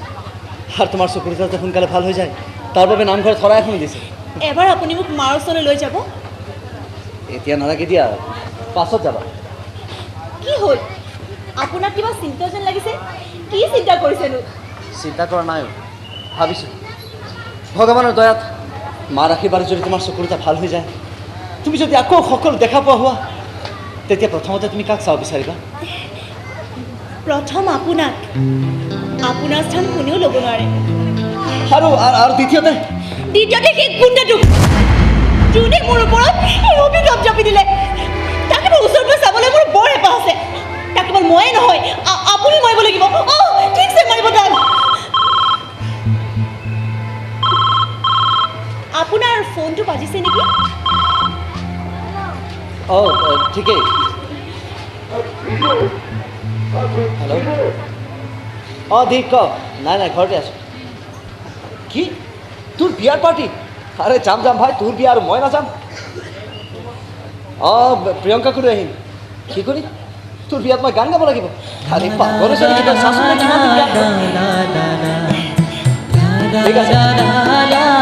আৰু তোমাৰ চকুৰ যাতে সোনকালে ভাল হৈ যায় তাৰ বাবে নামঘৰত শৰাই এখন দিছে এবাৰ আপুনি মোক মাৰ ওচৰলৈ লৈ যাব এতিয়া নালাগে দিয়া পাছত যাবা কি হ'ল আপোনাক কিবা চিন্তা যেন লাগিছে কি চিন্তা কৰিছেনো চিন্তা কৰা নাই ভাবিছোঁ ভগৱানৰ দয়াত মাৰ আশীৰ্বাদ যদি তোমাৰ চকুৰ দুটা ভাল হৈ যায় তুমি যদি আকৌ সকলো দেখা পোৱা হোৱা তেতিয়া প্ৰথমতে তুমি কাক চাব বিচাৰিবা প্ৰথম আপোনাক আপোনাৰ স্থান কোনেও ল'ব নোৱাৰে আৰু দ্বিতীয়তে সেই গুণ্ডাটোক যোনে মোৰ ওপৰত এই অভিযোগ জাপি দিলে তাকে মোৰ ওচৰৰ পৰা চাবলৈ মোৰ বৰ হেঁপাহ আছে তাক কেৱল ময়ে নহয় আপুনি মাৰিব লাগিব ঠিকছে মাৰিব তাক আপোনাৰ ফোনটো বাজিছে নেকি অঁ ঠিকেই হেল্ল' অঁ দীপ ক নাই ঘৰতে আছোঁ কি তোৰ বিয়াৰ পাৰ্টি আৰে যাম ভাই তোৰ বিয়া আৰু মই নাযাম অঁ প্ৰিয়ংকাকো লৈ আহিম কি কৰি তোৰ বিয়াত মই গান গাব লাগিব আৰে পাগল হৈছে নেকি তই চাচোন কিমান ধুনীয়া। ঠিক আছে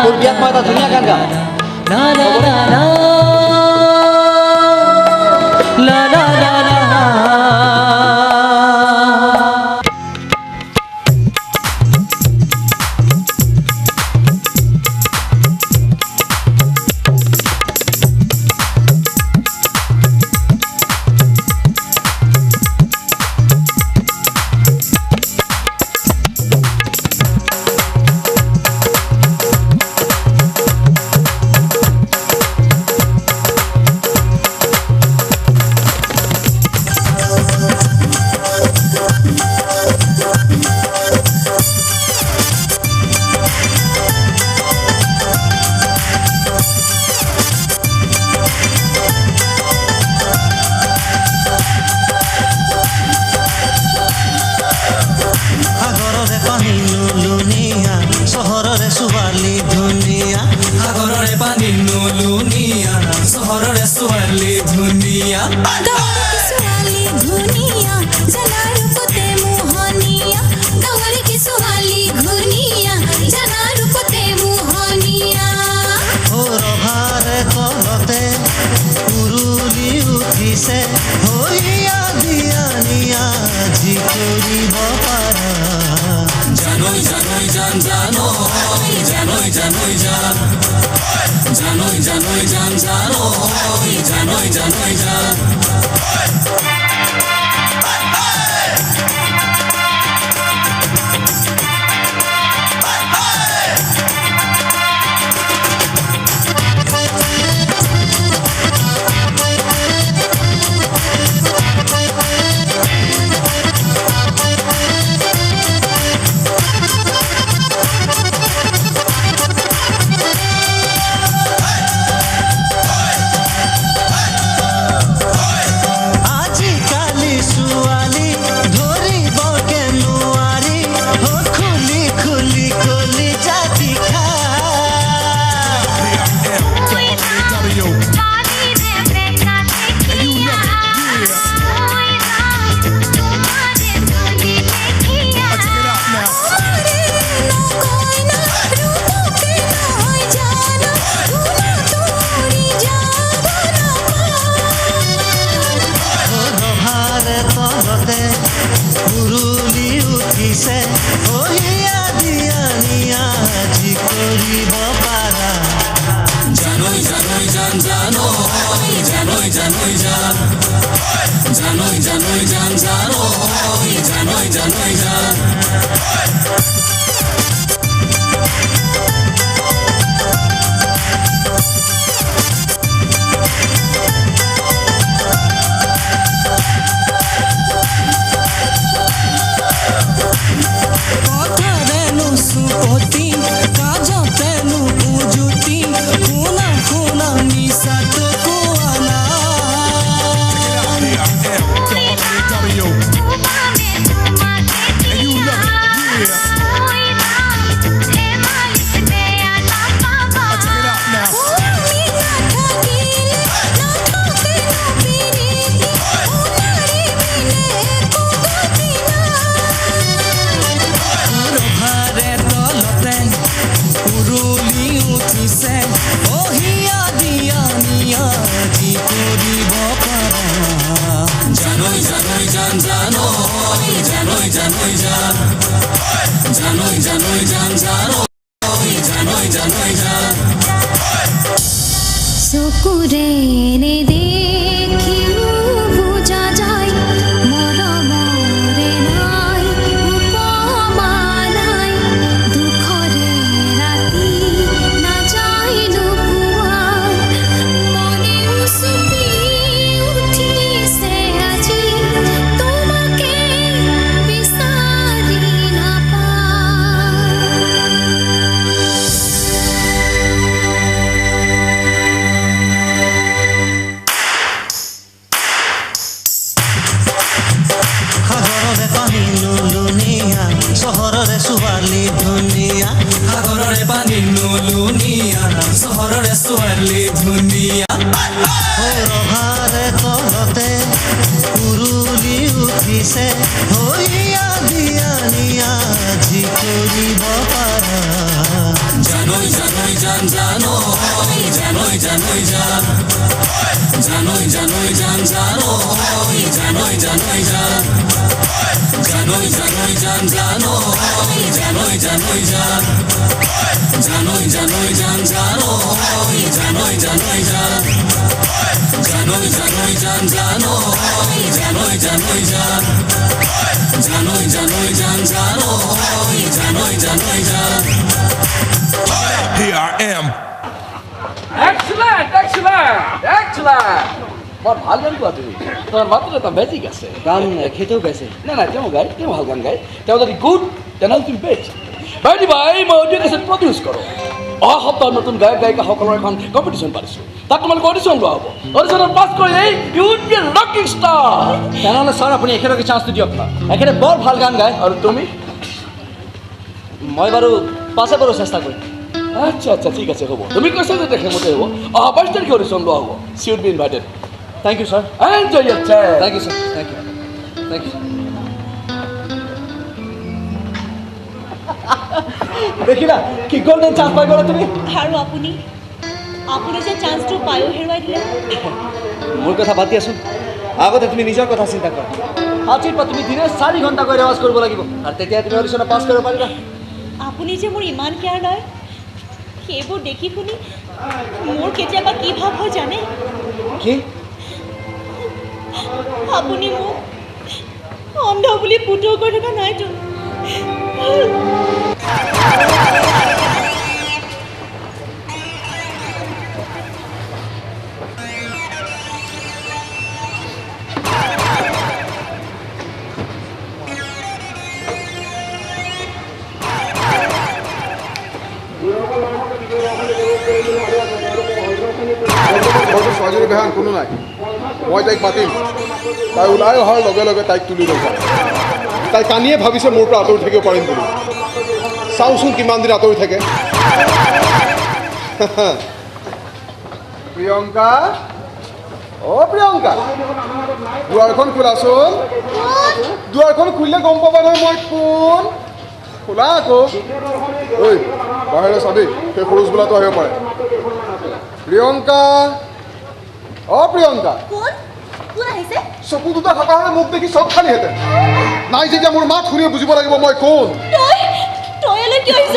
তোৰ বিয়াত মই এটা ধুনীয়া গান গাম চকুৰে নেদেখিও বুজা যায় মৰমৰে নাই উপমা নাই দুখৰে ৰাতি নাযায় নোপোৱাৰ মনে উচুপি উঠিছে আজি তোমাকে বিচাৰি নাপায়। সাগৰৰে পানী নুলুনিয়া চহৰৰে ছোৱালী ধুনীয়া সাগৰৰে পানী নুলুনিয়া চহৰৰে ছোৱালী ধুনীয়া ৰভাৰে তলতে উৰুলি উঠিছে হৈয়া দিয়া নিয়া যি কৰিব পাৰা জানৈ জানৈ জান জানৈ জানৈ জানৈ জান জানৈ জানৈ জান জানৈ জানৈ জানৈ জান জানৈ জানৈ জান জানৈ জানৈ জানৈ জান জানৈ জানৈ জান জানৈ জানৈ জানৈ জান জানৈ জানৈ জান জানৈ জানৈ জানৈ জান জানৈ জানৈ জান জানৈ জানৈ জানৈ জান Here I am. Excellent excellent excellent বৰ ভাল গান গোৱা তুমি তোমাৰ মাতত এটা মেজিক আছে গান খেতেও গাইছে নাই নাই তেওঁ গায় তেওঁ ভাল গান গায় তেওঁ যদি গুড তেনেহ'লে তুমি বেষ্ট বাইদেউ ভাই মই অডিঅ' কেছেট প্ৰডিউচ কৰোঁ অহা সপ্তাহত নতুন গায়ক গায়িকাসকলৰ এখন কম্পিটিশ্যন পাতিছোঁ তাত তোমালোকে অডিশ্যন লোৱা হ'ব অডিশ্যনত পাছ কৰিলে you will be rocking star তেনেহ'লে ছাৰ আপুনি এখেতকে চান্সটো দিয়ক না এখেতে বৰ ভাল গান গায় আৰু তুমি মই বাৰু পাছে বাৰু চেষ্টা কৰিম আচ্ছা আচ্ছা ঠিক আছে হ'ব তুমি কৈছা যে সেইমতে হ'ব অহা 22 তাৰিখে অডিশ্যন লোৱা হ'ব she would be invited thank you sir enjoy your time thank you sir thank you thank you দেখিলা কি গল্ডেন চান্স পাই গ'লা তুমি আৰু আপুনি আপুনি যে চান্সটো পায়ো হেৰুৱাই দিলে মোৰ কথা পাতি আছো আগতে তুমি নিজৰ কথা চিন্তা কৰা আজিৰ পৰা তুমি দিনে 4 ঘণ্টাকৈ ৰেৱাজ কৰিব লাগিব আৰু তেতিয়া তুমি অডিশ্যনত পাছ কৰিব পাৰিবা আপুনি যে মোৰ ইমান কেয়াৰ লয় সেইবোৰ দেখি শুনি মোৰ কেতিয়াবা কি ভাৱ হয় জানে কি আপুনি মোক অন্ধ বুলি পুতৌ কৰি থকা নাইতো ঘৰটো ছোৱালীৰ বেহান কোনো নাই মই তাইক মাতিম তাই ওলাই অহাৰ লগে লগে তাইক তুলি লৈ যাম তাই কানিয়ে ভাবিছে মোৰ পৰা আঁতৰি থাকিব পাৰিম বুলি চাওঁচোন কিমান দিন আঁতৰি থাকে প্ৰিয়ংকা অ' প্ৰিয়ংকা দুৱাৰখন খোলাচোন দুৱাৰখন খুলিলে গম পাবা নহয় মই কোন খোলা আকৌ ঐ বাহিৰে চাবি সেই সৰুজ বোলাটো আহিব পাৰে প্ৰিয়ংকা অ' প্ৰিয়ংকা কোন কোন আহিছে চকু দুটা থকা হ'লে মোক দেখি চব খালিহেঁতেন নাই যেতিয়া মোৰ মাত শুনিয়ে বুজিব লাগিব মই কোন তই এলে কি আহিছ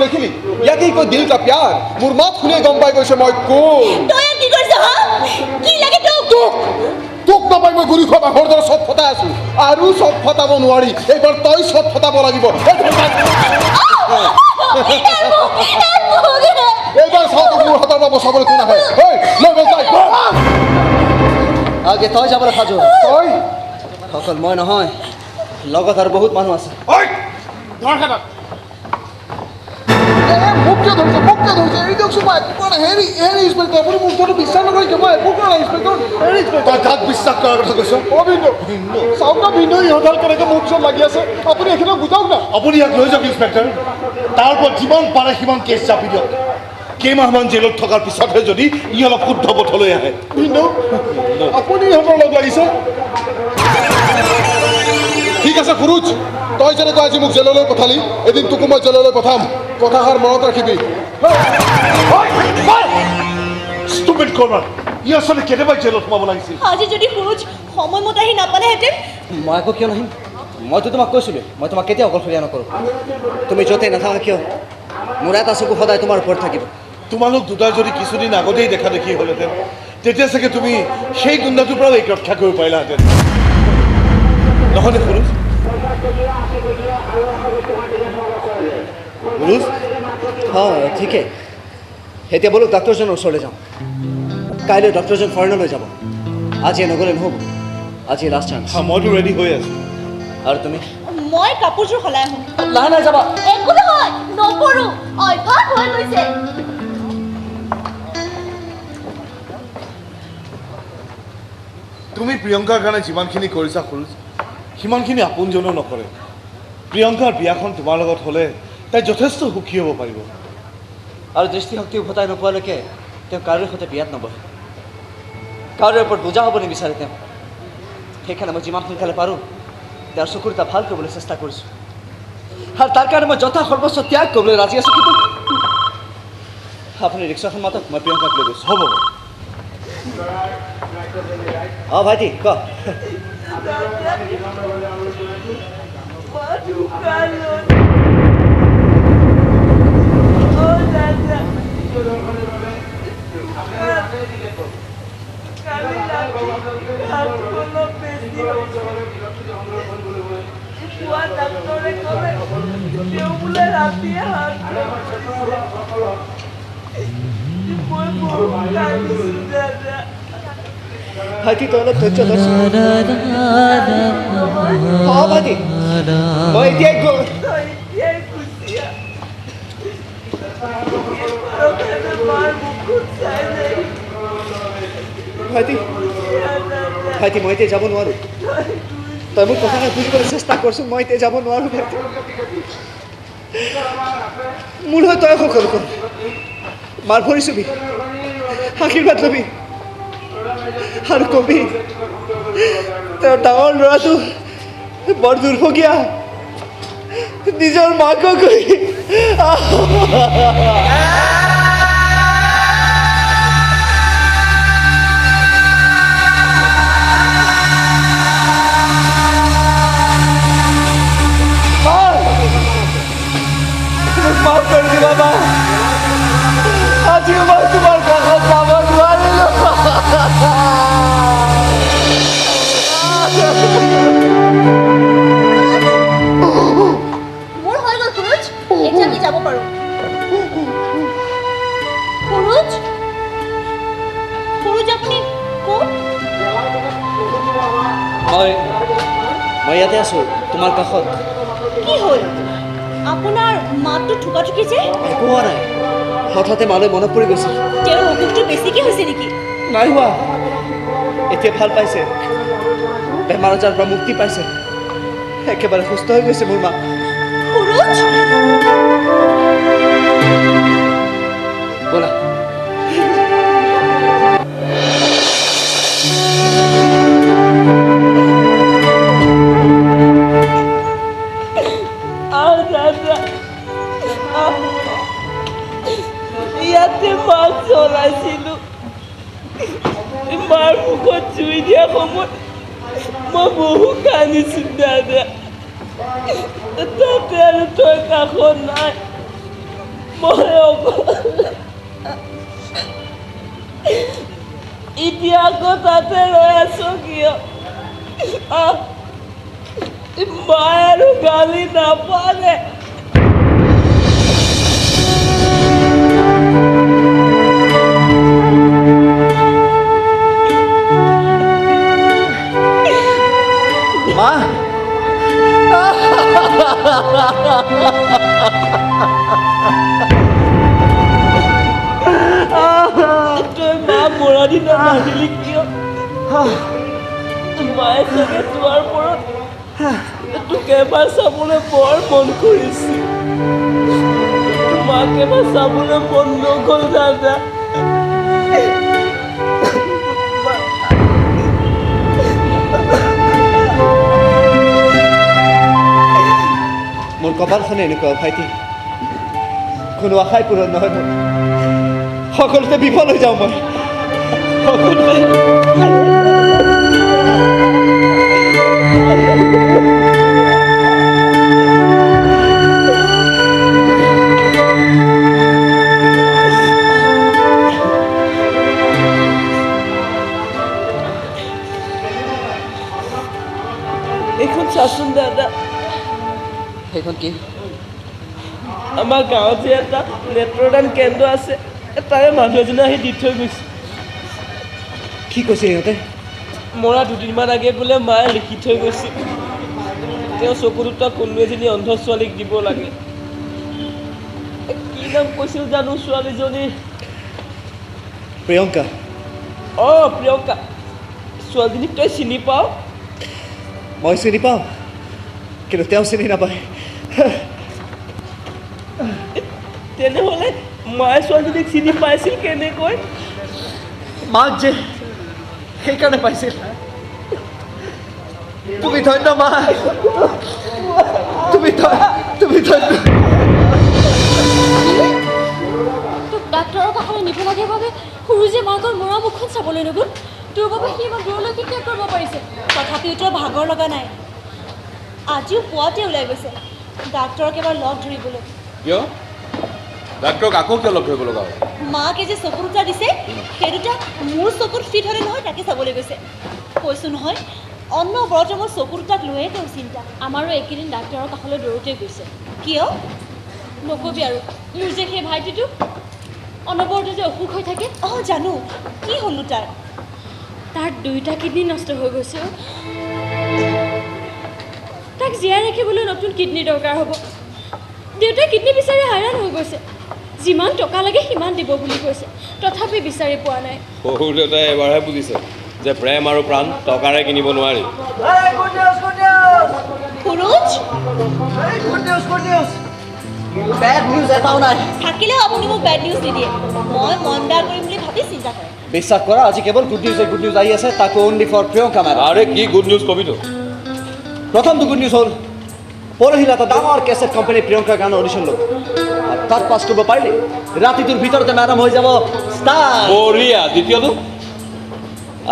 দেখিলি ইয়াকে কৈ দিল কা প্যাৰ মোৰ মাত শুনিয়ে গম পাই গৈছে মই কোন তই কি কৰিছ হা কি লাগে তোক তোক নাপাই মই গুৰি খোৱা বাঘৰ দৰে চব ফটাই আছো আৰু চব ফটাব নোৱাৰি এইবাৰ তই চব ফটাব লাগিব এইবাৰ চাওঁ তোক মোৰ হাতৰ পৰা বচাবলৈ কোন আহে লৈ গ'ল তাই আগে তই যাবলৈ সাজু তই অকল মই নহয় লগত আৰু বহুত মানুহ আছে মোক কিয় ধৰিছে এই দিয়কচোন মই একো কৰা নাই হেৰি ইন্সপেক্টৰ আপুনি মোক কথাটো বিশ্বাস নকৰে কিয় মই একো কৰা নাই ইন্সপেক্টৰ তই কাক বিশ্বাস কৰাৰ কথা কৈছ অ' ভিন্ন চাওক না ভিন্ন ইহঁতৰ কেনেকৈ মোৰ পিছত লাগি আছে আপুনি এইখিনিক বুজাওক না আপুনি ইয়াক লৈ যাওক ইন্সপেক্টৰ তাৰ ওপৰত যিমান পাৰে সিমান কেছ চাপি দিয়ক কেইমাহমান জেলত থকাৰ পিছতহে যদি ই অলপ শুদ্ধ পথলৈ আহে ভিন্ন আপুনি ইহঁতৰ লগ লাগিছে ঠিক আছে সুৰুজ তই যেনেকৈ আজি মোক জেললৈ পঠালি এদিন তোকো মই জেললৈ পঠাম কথাষাৰ মনত ৰাখিবি ষ্টুপিড কৰবাৰ ই আচলতে কেতিয়াবা জেলত সোমাব লাগিছিল আজি যদি সুৰুজ সময়মতে আহি নাপালেহেঁতেন মই আকৌ কিয় নাহিম মইতো তোমাক কৈছিলোঁ মই তোমাক কেতিয়াও অকলশৰীয়া নকৰোঁ তুমি য'তে নাথাকা কিয় মোৰ এটা চকু সদায় তোমাৰ ওপৰত থাকিব তোমালোক দুটাই যদি কিছুদিন আগতেই দেখা দেখি হ'লহেঁতেন তেতিয়া চাগে তুমি সেই গুণ্ডাটোৰ পৰাও এক ৰক্ষা কৰিব পাৰিলাহেঁতেন নহয়নে সুৰুজ সুৰুজ হয় ঠিকেই এতিয়া বোলো ডাক্তৰজনৰ ওচৰলৈ যাওঁ কাইলৈ ডক্তৰজন ফৰেনলৈ যাব আজি নগ'লে নহ'ব আজি লাষ্ট চান্স মইতো ৰেডি হৈ আছো আৰু তুমি মই কাপোৰযোৰ সলাই আহোঁ লাহে লাহে যাবা একো নহয় নকৰোঁ অভ্যাস হৈ গৈছে তুমি প্ৰিয়ংকাৰ কাৰণে যিমানখিনি কৰিছা সুৰুজ সিমানখিনি আপোনজনেও নকৰে প্ৰিয়ংকাৰ বিয়াখন তোমাৰ লগত হ'লে তাই যথেষ্ট সুখী হ'ব পাৰিব আৰু দৃষ্টিশক্তি উভতাই নোপোৱালৈকে তেওঁ কাৰোৰে সৈতে বিয়াত নবহে কাৰোৰে ওপৰত বুজা হ'ব নিবিচাৰে তেওঁ সেইকাৰণে মই যিমান সোনকালে পাৰোঁ তেওঁৰ চকুৰ এটা ভাল কৰিবলৈ চেষ্টা কৰিছোঁ আৰু তাৰ কাৰণে মই যথা সৰ্বস্ব ত্যাগ কৰিবলৈ ৰাজি আছোঁ কিন্তু আপুনি ৰিক্সাখন মাতক মই প্ৰিয়ংকাক লৈ গৈছোঁ হ'ব অঁ ভাইটি ক ভাইটি তই অলপ ধৈৰ্য ধৰচোন অঁ ভাইটি মই এতিয়াই গৈ ভাইটি ভাইটি মই এতিয়া যাব নোৱাৰোঁ তই মোক কথাষাৰ বুজিবলৈ চেষ্টা কৰচোন মই এতিয়া যাব নোৱাৰোঁ ভাইটি মোৰ হৈ তই সকলো কৰ মাৰ ভৰি চুবি আশীৰ্বাদ ল'বি আৰু কবি তেওঁৰ ডাঙৰ ল'ৰাটো বৰ দুৰ্ভগীয়া নিজৰ মাকক গৈ বাবা আজিও মই তোমাৰ কাষত যাব নোৱাৰিলো মোৰ হৈ গ'ল সুৰুজ এতিয়া আমি যাব পাৰোঁ সুৰুজ সুৰুজ আপুনি ক'ত মই ইয়াতে আছো তোমাৰ কাষত কি হ'ল আপোনাৰ মাতটো ঠুকাঠুকি যে একো হোৱা নাই হঠাতে মালৈ মনত পৰি গৈছিল তেওঁৰ অসুখটো বেছিকৈ হৈছে নেকি নাই হোৱা এতিয়া ভাল পাইছে বেমাৰ আজাৰৰ পৰা মুক্তি পাইছে একেবাৰে সুস্থ হৈ গৈছে মোৰ মা সুৰুজ ব'লা ইয়াতে মাছ চলাইছিলোঁ মাৰ মুখত চুই দিয়া সময়ত মই বহু কান্দিছোঁ দাদা তাতে আৰু তই কাষত নাই মই এতিয়া আকৌ তাতে ৰৈ আছ কিয় মায়ে আৰু গালি নাপালে মা তই মা মৰা দিনা নাহিলি কিয় মায়ে চাগে তোমাৰ ওপৰত তোক এবাৰ চাবলৈ বৰ মন কৰিছিল মাক এবাৰ চাবলৈ মন নগ'ল দাদা মোৰ কপালখনে এনেকুৱা ভাইটি কোনো আশাই পূৰণ নহয় মোৰ সকলোতে বিফল হৈ যাওঁ মই সকলোতে এইখন চাচোন দাদা সেইখন কি আমাৰ গাঁৱত যে এটা নেত্ৰদান কেন্দ্ৰ আছে তাৰে মানুহ এজনে আহি দি থৈ গৈছে কি কৈছে সিহঁতে মৰা দুদিনমান আগে বোলে মায়ে লিখি থৈ গৈছিল তেওঁ চকু দুটা কোনো এজনী অন্ধ ছোৱালীক দিব লাগে কি নাম কৈছিল জানো ছোৱালীজনীৰ প্ৰিয়ংকা অঁ প্ৰিয়ংকা ছোৱালীজনীক তই চিনি পাৱ মই চিনি পাওঁ কিন্তু তেওঁ চিনি নাপায় তেনেহ'লে মায়ে ছোৱালীজনীক চিনি পাইছিল কেনেকৈ মাক যে সেইকাৰণে পাইছিল তুমি ধন্য মা তুমি ধন্য তোক ডাক্তৰৰ কাষলৈ নিব লাগে বাবে সুৰুজে মাকৰ মৰা মুখখন চাবলৈ নগ'ল তোৰ বাবে সি ইমান দূৰলৈকে কিয় কৰিব পাৰিছে তথাপিও তোৰ ভাগৰ লগা নাই আজিও পুৱাতে ওলাই গৈছে ডাক্তৰক এবাৰ লগ ধৰিবলৈ কিয় ডাক্তৰক আকৌ কিয় লগ ধৰিব লগা হ'ল মাকে যে চকু দুটা দিছে সেই দুটা মোৰ চকুত ফিট হ'লে নহয় তাকে চাবলৈ গৈছে কৈছোঁ নহয় অন্নব্ৰত মোৰ চকু দুটাক লৈয়ে তেওঁৰ চিন্তা আমাৰো এইকেইদিন ডাক্তৰৰ কাষলৈ দৌৰোতে গৈছে কিয় নকবি আৰু মোৰ যে সেই ভাইটিটো অনবৰতে যে অসুখ হৈ থাকে অঁ জানো কি হ'লো তাৰ দুয়োটা কিডনী নষ্ট হৈ গৈছে তাক জীয়াই ৰাখিবলৈ নতুন কিডনী দৰকাৰ হ'ব দেউতাই কিডনী বিচাৰি হাইৰাণ হৈ গৈছে যিমান টকা লাগে সিমান দিব বুলি কৈছে তথাপি বিচাৰি পোৱা নাই সৰু দেউতাই এবাৰহে বুজিছে যে প্ৰেম আৰু প্ৰাণ টকাৰে কিনিব নোৱাৰি সুৰুজ বেড নিউজ এটাও নাই থাকিলেও আপুনি মোক বেড নিউজ নিদিয়ে মই মন বেয়া কৰিম বুলি ভাবি চিন্তা কৰে বিশ্বাস কৰা আজি কেৱল গুড নিউজ আহি আছে তাকো অনলি ফৰ প্ৰিয়ংকা মেডাম আৰে কি গুড নিউজ কবিতো প্ৰথমটো গুড নিউজ হ'ল পৰহিলা এটা ডাঙৰ কেছেট কোম্পানী প্ৰিয়ংকাৰ গানৰ অডিশ্যন ল'ব আৰু তাত পাছ কৰিব পাৰিলে ৰাতিটোৰ ভিতৰতে মেডাম হৈ যাব ষ্টাৰ বঢ়িয়া দ্বিতীয়টো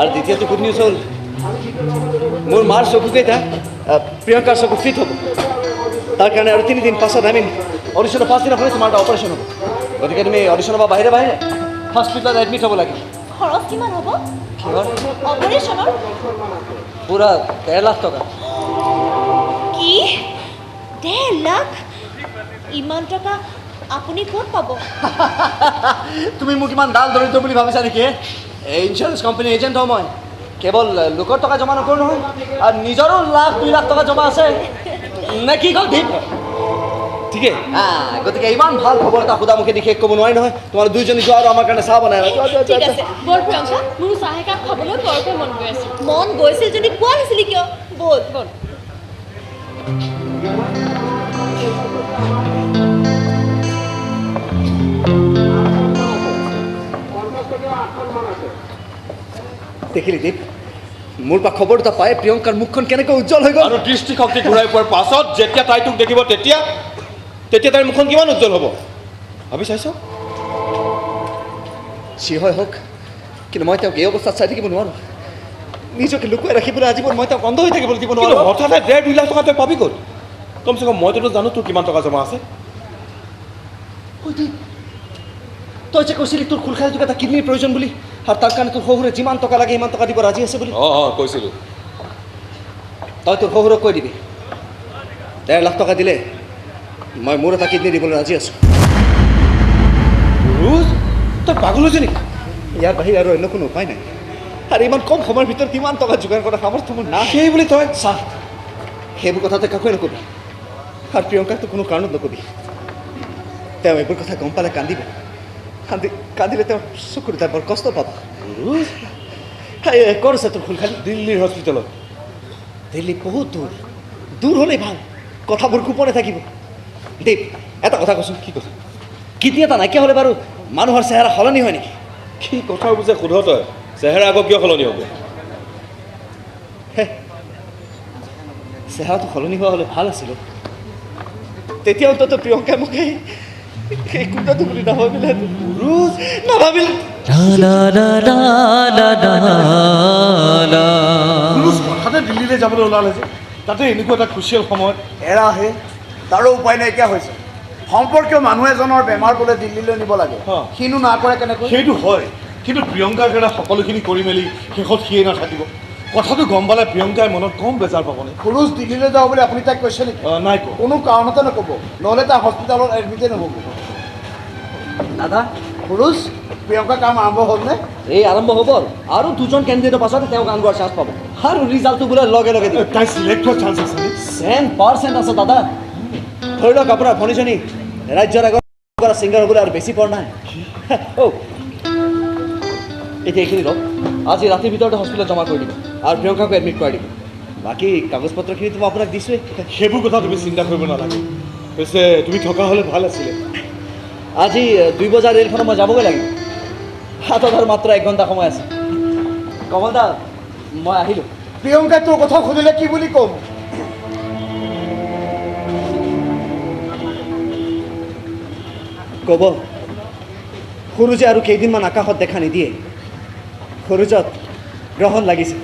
আৰু দ্বিতীয়টো গুড নিউজ হ'ল মোৰ মাৰ চকুকেইটা প্ৰিয়ংকাৰ চকু ফিট হ'ব তাৰ কাৰণে আৰু 3 দিন পাছত আমি অডিশ্যনৰ 5 দিন আপুনি তোমাৰ এটা অপাৰেশ্যন হ'ব গতিকে তুমি অডিশ্যনৰ পৰা বাহিৰে বাহিৰে হস্পিটেলত এডমিট হ'ব লাগে খৰচ কিমান হ'ব কিহৰ অপাৰেশ্যনৰ পূৰা 1.5 লাখ টকা কি 1.5 লাখ ইমান টকা আপুনি ক'ত পাব তুমি মোক ইমান ডাল দৰিদ্ৰ বুলি ভাবিছা নেকি এই ইঞ্চুৰেঞ্চ কোম্পানী এজেণ্ট হওঁ মই কেৱল লোকৰ টকা জমা নকৰোঁ নহয় আৰু নিজৰো 1-2 লাখ টকা জমা আছে নে কি ক'ল ঠিক ঠিকে গতিকে ইমান ভাল খবৰ এটা সুদামুখে দি শেষ ক'ব নোৱাৰি নহয় তোমাৰ দুইজনী যোৱা আৰু আমাৰ কাৰণে চাহ বনাই ঠিক আছে ব'ল প্ৰিয়ংকা মোৰো চাহ একাপ খাবলৈ বৰকৈ মন গৈ আছে মন গৈছিল যদি কোৱা নাছিলি কিয় ব'ল ব'ল দেখিলি দীপ মোৰ পৰা খবৰ এটা পাই প্ৰিয়ংকাৰ মুখখন কেনেকৈ উজ্জ্বল হৈ গ'ল আৰু দৃষ্টিশক্তি ঘূৰাই পোৱাৰ পাছত যেতিয়া তাই তোক দেখিব তেতিয়া তাইৰ মুখখন কিমান উজ্জ্বল হ'ব ভাবি চাইছ যি হয় হওক কিন্তু মই তেওঁক এই অৱস্থাত চাই থাকিব নোৱাৰোঁ নিজকে লুকুৱাই ৰাখিবলৈ আজীৱন মই তেওঁক অন্ধ হৈ থাকিবলৈ দিব নোৱাৰোঁ হঠাতে 1.5-2 লাখ টকা তই পাবি ক'ত কমচে কম মইতো জানো তোৰ কিমান টকা জমা আছে তই যে কৈছিলি তোৰ খুলখালি তোক এটা কিডনীৰ প্ৰয়োজন বুলি আৰু তাৰ কাৰণে তোৰ শহুৰে যিমান টকা লাগে ইমান টকা দিব ৰাজি আছে বুলি কৈছিলোঁ তই তোৰ শহুৰক কৈ দিবি 1.5 লাখ টকা দিলে মই মোৰ এটা কিডনী দিবলৈ ৰাজি আছোঁ তই পাগল হৈছে নেকি ইয়াৰ বাহিৰে আৰু অন্য কোনো উপায় নাই আৰু ইমান কম সময়ৰ ভিতৰত কিমান টকা যোগাৰ কৰা সামৰ্থ্য মোৰ নাই সেই বুলি তই চাহ সেইবোৰ কথা তই কাকোৱে নকবি আৰু প্ৰিয়ংকাকতো কোনো কাৰণত নকবি তেওঁ এইবোৰ কথা গম পালে কান্দিব কান্দিলে তেওঁ চকুৰ তাই বৰ কষ্ট পাব ক'ত আছে তোৰ খুলখালি দিল্লীৰ হস্পিটেলত দিল্লী বহুত দূৰ হ'লেই ভাল কথাবোৰ গোপনে থাকিব দেৱ এটা কথা কৈছোঁ কি কৈছোঁ কিডনী এটা নাইকিয়া হ'লে বাৰু মানুহৰ চেহেৰা সলনি হয় নেকি কি কথা বুজে সোধ তই চেহেৰা আকৌ কিয় সলনি হ'ব চেহেৰাটো সলনি হোৱা হ'লে ভাল আছিল তেতিয়া অন্তত প্ৰিয়ংকাই মোক সেই কুটাটো বুলি নাভাবিলে নাভাবিলে হঠাতে দিল্লীলৈ যাবলৈ ওলালে যে তাতে এনেকুৱা এটা খুচিয়াল সময়ত এৰাহে তাৰো উপায় নাইকিয়া হৈছে সম্পৰ্কীয় মানুহ এজনৰ বেমাৰ বোলে দিল্লীলৈ নিব লাগে সিনো নকৰে কেনেকৈ সেইটো হয় কিন্তু প্ৰিয়ংকাৰ কাৰণে সকলোখিনি কৰি মেলি শেষত সিয়ে নাথাকিব কথাটো গম পালে প্ৰিয়ংকাই মনত কম বেজাৰ পাবনে সুৰুজ দিল্লীলৈ যাওঁ বুলি আপুনি তাক কৈছে নেকি নাই কোৱা কোনো কাৰণতে নক'ব নহ'লে তাই হস্পিটেলত এডমিটেই নহ'ব দাদা সুৰুজ প্ৰিয়ংকাৰ কাম আৰম্ভ হ'লনে এই আৰম্ভ হ'ব আৰু 2জন কেণ্ডিডেটৰ পাছতে তেওঁ গান গোৱাৰ চান্স পাব আৰু ৰিজাল্টটো বোলে লগে লগে দিব তাই চিলেক্ট হোৱাৰ চান্স আছে 100% আছে দাদা ধৰি লওক আপোনাৰ ভনীজনী ৰাজ্যৰ আগত কৰা ছিংগাৰ হ'বলৈ আৰু বেছি পৰ নাই এতিয়া এইখিনি লওক আজি ৰাতিৰ ভিতৰতে হস্পিটেলত জমা কৰি দিব আৰু প্ৰিয়ংকাকো এডমিট কৰাই দিব বাকী কাগজ পত্ৰখিনিতো মই আপোনাক দিছোঁৱেই সেইবোৰ কথা তুমি চিন্তা কৰিব নালাগে পিছে তুমি থকা হ'লে ভাল আছিলে আজি 2 বজাৰ ৰেলখনত মই যাবগৈ লাগিব হাতত আৰু মাত্ৰ 1 ঘণ্টা সময় আছে কমল দা মই আহিলোঁ প্ৰিয়ংকাই তোৰ কথা সুধিলে কি বুলি ক'ম ক'ব সৰুজে আৰু কেইদিনমান আকাশত দেখা নিদিয়ে সৰুজত গ্ৰহণ লাগিছে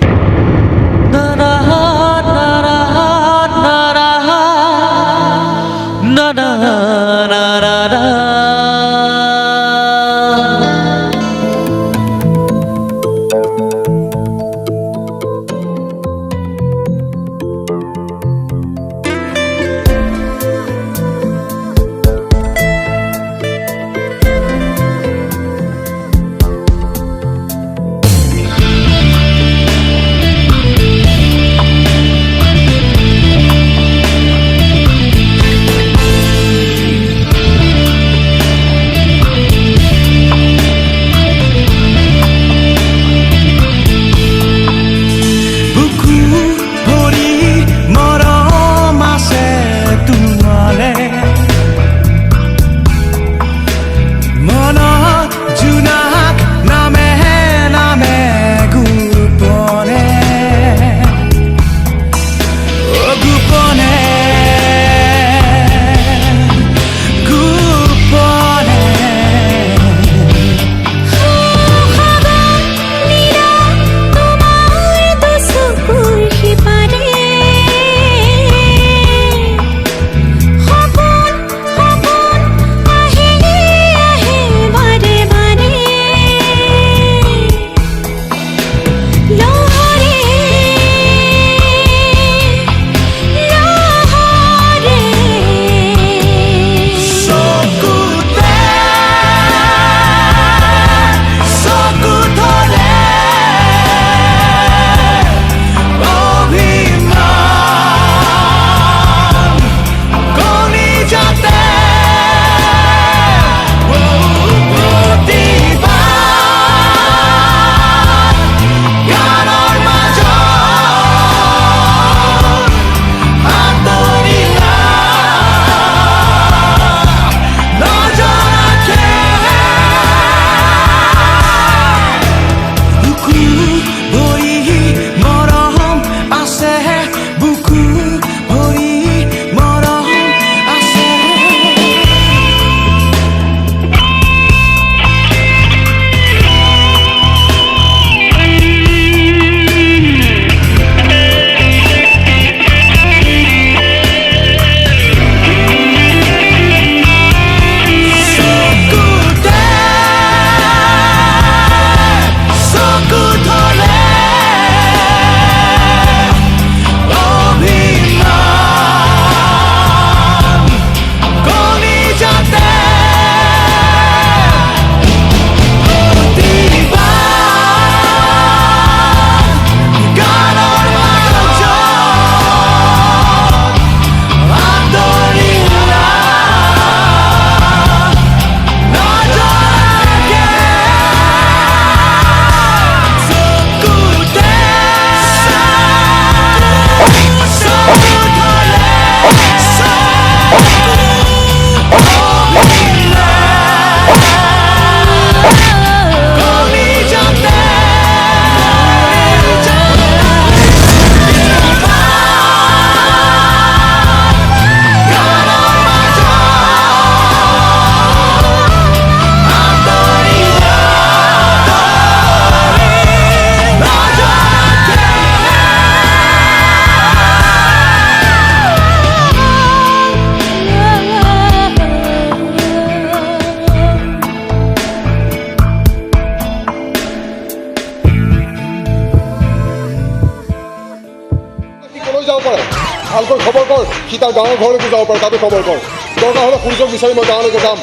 সি তাৰ গাঁৱৰ ঘৰলৈকে যাব পাৰে তাতো খবৰ কৰ দৰকাৰ হ'লে সুৰুজক বিচাৰি মই গাঁৱলৈকে যাম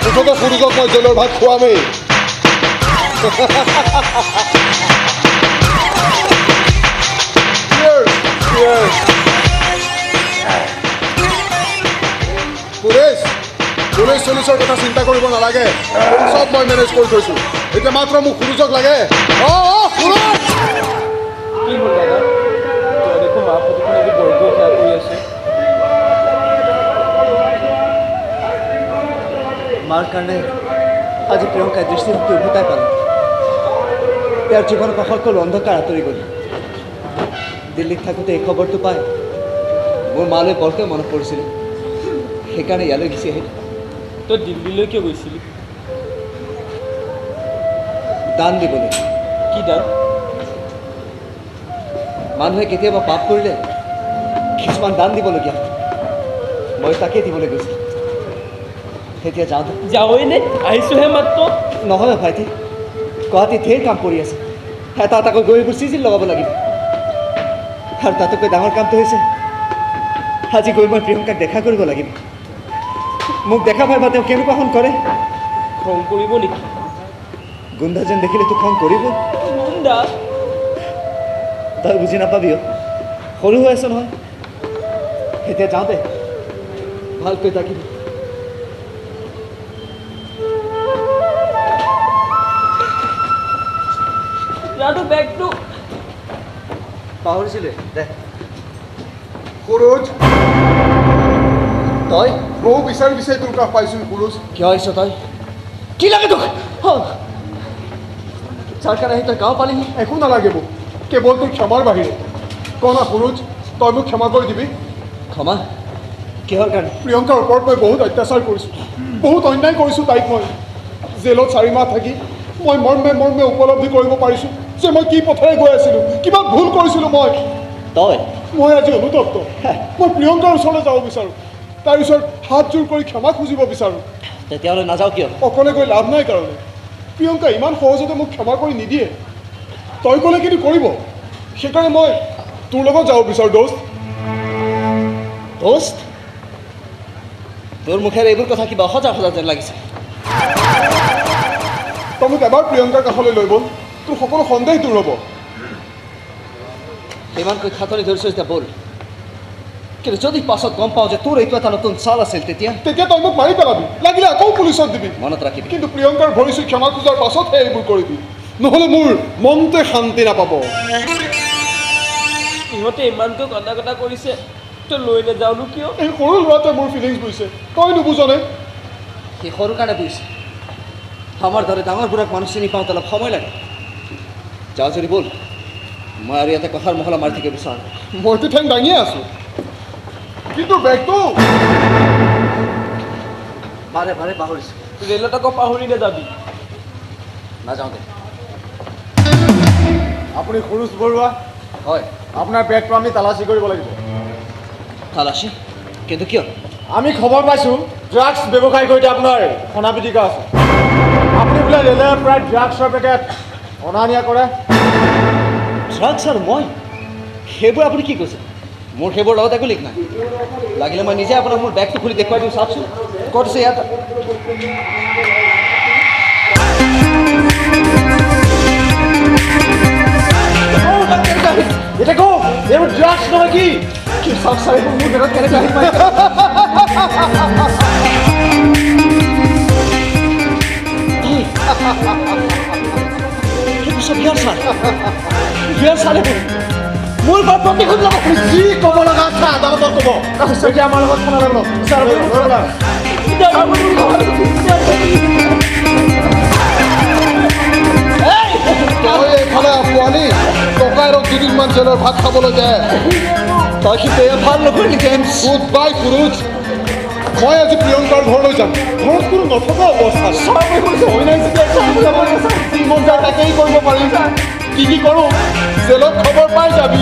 মুঠতে সুৰুজক মই জেলৰ ভাত খুৱামেই পুলিচ চুলিচৰ কথা চিন্তা কৰিব নালাগে চব মই মেনেজ কৰি থৈছোঁ এতিয়া মাত্ৰ মোক সুৰুজক লাগে সুৰুজ কি হ'ল দাদা তই দেখোন মা ফটোখন আজি বৰকৈ সেয়া কৰি আছে মাৰ কাৰণে আজি প্ৰিয়ংকাই দৃষ্টিশক্তি উভতাই পালে তেওঁৰ জীৱনৰ পৰা সকলো অন্ধকাৰ আঁতৰি গ'ল দিল্লীত থাকোঁতে এই খবৰটো পাই মোৰ মালৈ বৰকৈ মনত পৰিছিল সেইকাৰণে ইয়ালৈ গুচি আহিলোঁ তই দিল্লীলৈ কিয় গৈছিলি দান দিবলৈ কি দান মানুহে কেতিয়াবা পাপ কৰিলে কিছুমান দান দিবলগীয়া মই তাকেই দিবলৈ গৈছিলোঁ এতিয়া যাওঁ যাৱই নে আহিছোঁহে মাত্ৰ নহয় ভাইটি গুৱাহাটীত ঢেৰ কাম কৰি আছে এটা এটাকৈ গৈ এইবোৰ চিজিল লগাব লাগিব আৰু তাতোকৈ ডাঙৰ কামটো হৈছে আজি গৈ মই প্ৰিয়ংকাক দেখা কৰিব লাগিব মোক দেখা পাই বা তেওঁ কেনেকুৱাখন কৰে খং কৰিব নেকি গুণ্ডা যেন দেখিলে তোক খং কৰিব গুণ্ডা তই বুজি নাপাবি সৰু হৈ আছ নহয় এতিয়া যাওঁতে ভালকৈ তাকিবি ৰাধু বেগটো পাহৰিছিলে দে সুৰুজ তই বহু বিচাৰি বিচাৰি তোৰ কাষ পাইছোঁ সুৰুজ কিয় আহিছ তই কি লাগে তোক যাৰ কাৰণে আহি তই গাঁও পালিহি একো নালাগে মোক কেৱল তোৰ ক্ষমাৰ বাহিৰে কনা সুৰুজ তই মোক ক্ষমা কৰি দিবি ক্ষমা কিহৰ কাৰণে প্ৰিয়ংকাৰ ওপৰত মই বহুত অত্যাচাৰ কৰিছোঁ বহুত অন্যায় কৰিছোঁ তাইক মই জেলত 4 মাহ থাকি মই মৰ্মে মৰ্মে উপলব্ধি কৰিব পাৰিছোঁ যে মই কি পথেৰে গৈ আছিলোঁ কিমান ভুল কৰিছিলোঁ মই আজি অনুতপ্ত মই প্ৰিয়ংকাৰ ওচৰলৈ যাব বিচাৰোঁ তাৰ ওচৰত হাত জোৰ কৰি ক্ষমা খুজিব বিচাৰোঁ তেতিয়াহ'লে নাযাওঁ কিয় অকলে গৈ লাভ নাই কাৰণে প্ৰিয়ংকা ইমান সহজতে মোক ক্ষমা কৰি নিদিয়ে তই ক'লে কিন্তু কৰিব সেইকাৰণে মই তোৰ লগত যাব বিচাৰোঁ দোস্ত দোস্ত তোৰ মুখেৰে এইবোৰ কথা কিবা সজা সজা যেন লাগিছে তই মোক এবাৰ প্ৰিয়ংকাৰ কাষলৈ লৈ গ'ল তোৰ সকলো সন্দেহ দূৰ হ'ব ইমানকৈ খাটনি ধৰিছোঁ এতিয়া ব'ল কিন্তু যদি পাছত গম পাওঁ যে তোৰ এইটো এটা নতুন চাল আছিল তেতিয়া তই মোক মাৰি পেলাবি লাগিলে আকৌ পুলিচত দিবি মনত ৰাখিবি কিন্তু প্ৰিয়ংকাৰ ভৰি চুই ক্ষমা খোজাৰ পাছতহে এইবোৰ কৰিবি নহ'লে মোৰ মনটোৱে শান্তি নাপাব ইহঁতে ইমানকৈ কন্দা কটা কৰিছে তই লৈ নাযাওঁনো কিয় এই সৰু ল'ৰাটোৱে মোৰ ফিলিংছ বুজিছে তই নুবুজনে সি সৰু কাৰণে বুজিছে আমাৰ দৰে ডাঙৰবোৰক মানুহ চিনি পাওঁতে অলপ সময় লাগে যাওঁ যদি ব'ল মই আৰু ইয়াতে কথাৰ মহলা মাৰি থাকিব বিচাৰোঁ মইতো ঠেং দাঙিয়ে আছোঁ কিন্তু বেগটো বাৰে বাৰে পাহৰিছোঁ ৰেলত আকৌ পাহৰি নাযাবি নাযাওঁ দে আপুনি সুৰুজ বৰুৱা হয় আপোনাৰ বেগটো আমি তালাচী কৰিব লাগিব তালাচী কিন্তু কিয় আমি খবৰ পাইছোঁ ড্ৰাগছ ব্যৱসায় কৰি আপোনাৰ সোণা পিটিকা আছে আপুনি বোলে ৰেলেৰে প্ৰায় ড্ৰাগছৰ পেকেট অনা নিয়া কৰে ড্ৰাগছ আৰু মই সেইবোৰ আপুনি কি কৈছে মোৰ সেইবোৰ লগত একো লিখ নাই লাগিলে মই নিজে আপোনাক মোৰ বেগটো খুলি দেখুৱাই দিওঁ চাওকচোন ক'ত আছে ইয়াত এটা কো এইবোৰ ড্ৰাগছ নহয় কি চাওক ছাৰ এইবোৰ মোৰ বেগত কেনেকৈ আহি পাইছে মোৰ পৰা প্ৰতিশোধ ল'ব যি ক'ব লগা আছে আদালতত ক'ব এতিয়া আমাৰ লগত খানা লাগিব ছাৰ এইফালে পোৱালি ককাইৰক দুদিনমান জেলৰ ভাত খাবলৈ যায় তই কিন্তু এয়া ভাল নকৰিলি জেমছ গুড বাই সুৰুজ মই আজি প্ৰিয়ংকাৰ ঘৰলৈ যাম ঘৰত কোনো নথকা অৱস্থা যি মন যায় তাকেই কৰিব পাৰিম কি কৰোঁ জেলত খবৰ পাই যাবি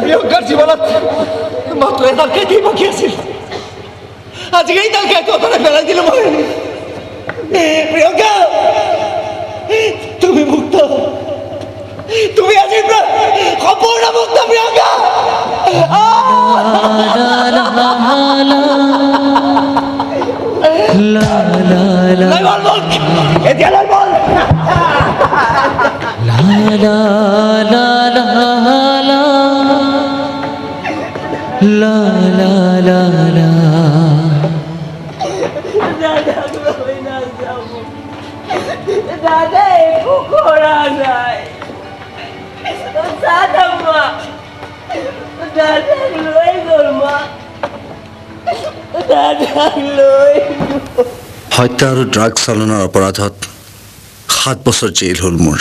প্ৰিয়ংকাৰ জীৱনত মাত্ৰ এডাল কেইটি বাকী আছিল আজি এইডাল কেইটো অকলে পেলাই দিলো মই প্ৰিয়ংকা তুমি মুক্ত তুমি আজিৰ পৰা সম্পূৰ্ণ মুক্ত প্ৰিয়ংকা এতিয়া লৈ বল দাদা একো কৰা নাই দাদা দাদাক লৈ গ'ল মা দাদাক লৈ হত্যা আৰু ড্ৰাগ চালনৰ অপৰাধত 7 বছৰ জেইল হ'ল মোৰ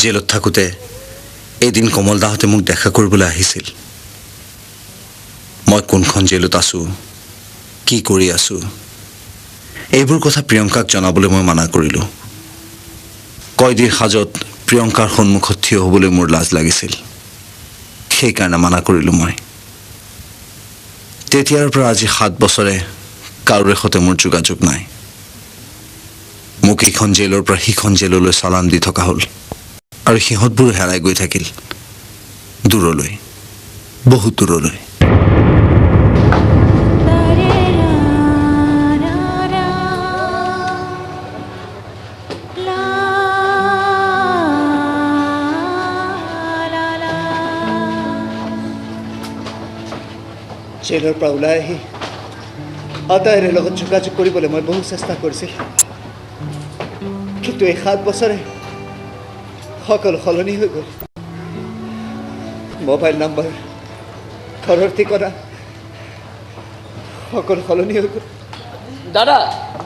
জেলত থাকোঁতে এদিন কমল দাহঁতে মোক দেখা কৰিবলৈ আহিছিল মই কোনখন জেলত আছোঁ কি কৰি আছোঁ এইবোৰ কথা প্ৰিয়ংকাক জনাবলৈ মই মানা কৰিলোঁ কয়দীৰ সাজত প্ৰিয়ংকাৰ সন্মুখত থিয় হ'বলৈ মোৰ লাজ লাগিছিল সেইকাৰণে মানা কৰিলোঁ মই তেতিয়াৰ পৰা আজি 7 বছৰে কাৰোৰে সৈতে মোৰ যোগাযোগ নাই মোক এইখন জেলৰ পৰা সিখন জেললৈ চালান দি থকা হ'ল আৰু সিহঁতবোৰ হেৰাই গৈ থাকিল দূৰলৈ বহুত দূৰলৈ জেলৰ পৰা ওলাই আহি আটাইৰে লগত যোগাযোগ কৰিবলৈ মই বহু চেষ্টা কৰিছিলোঁ কিন্তু এই 7 বছৰে সকলো সলনি হৈ গ'ল মোবাইল নম্বৰ ঘৰৰ ঠিকনা সকলো সলনি হৈ গ'ল দাদা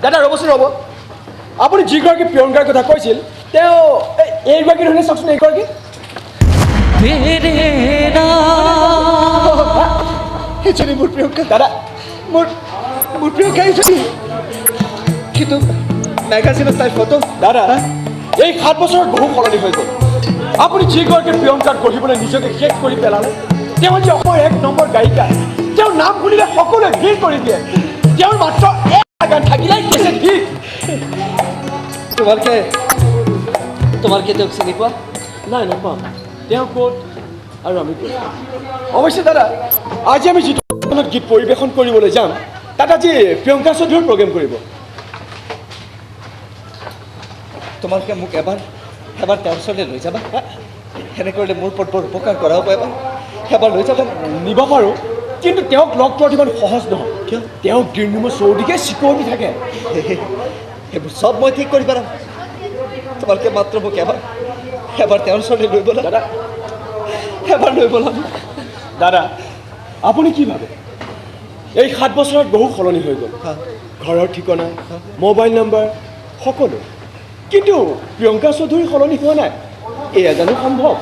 দাদা ৰ'বচোন ৰ'ব আপুনি যিগৰাকী প্ৰিয়ংকাৰ কথা কৈছিল তেওঁ এইগৰাকী ধৰণে চাওকচোন এইগৰাকী এইজনী মোৰ প্ৰিয়ংকা দাদা মোৰ প্ৰিয়ংকা এইজনী কিন্তু মেগাজিনত তাইৰ ফটো দাদা এই 7 বছৰত বহু সলনি হৈ গ'ল আপুনি যিগৰাকী প্ৰিয়ংকাক গঢ়িবলৈ নিজকে শেষ কৰি পেলালে তেওঁ যে অসমৰ 1 নম্বৰ গায়িকা তেওঁৰ নাম শুনিলে সকলোৱে ভিৰ কৰি দিয়ে তেওঁৰ মাত্ৰ এটা গান থাকিলেই কৈছে ঠিক তোমালোকে তেওঁক চিনি পোৱা নাই নাপাওঁ তেওঁ ক'ত আৰু আমি ক'ত অৱশ্যে দাদা আজি আমি যিটো গীত পৰিৱেশন কৰিবলৈ যাম তাত আজি প্ৰিয়ংকা চৌধুৰীৰ প্ৰগ্ৰেম কৰিব তোমালোকে মোক এবাৰ তেওঁৰ ওচৰলৈ লৈ যাবা সেনে কৰিলে মোৰ ওপৰত বৰ উপকাৰ কৰাব এবাৰ এবাৰ লৈ যাবা নিব পাৰোঁ কিন্তু তেওঁক লগ পোৱাটো ইমান সহজ নহয় কিয় তেওঁ গ্ৰীণ ৰুমৰ চৌদিকে চিকৰি থাকে সেইবোৰ চব মই ঠিক কৰি পাৰাম তোমালোকে মাত্ৰ মোক এবাৰ তেওঁৰ ওচৰলৈ লৈ ব'লা দাদা এবাৰ লৈ ব'লা দাদা আপুনি কি ভাবে এই 7 বছৰত বহু সলনি হৈ গ'ল ঘৰৰ ঠিকনা মোবাইল নম্বৰ সকলো কিন্তু প্ৰিয়ংকা চৌধুৰী সলনি হোৱা নাই এয়া জানো সম্ভৱ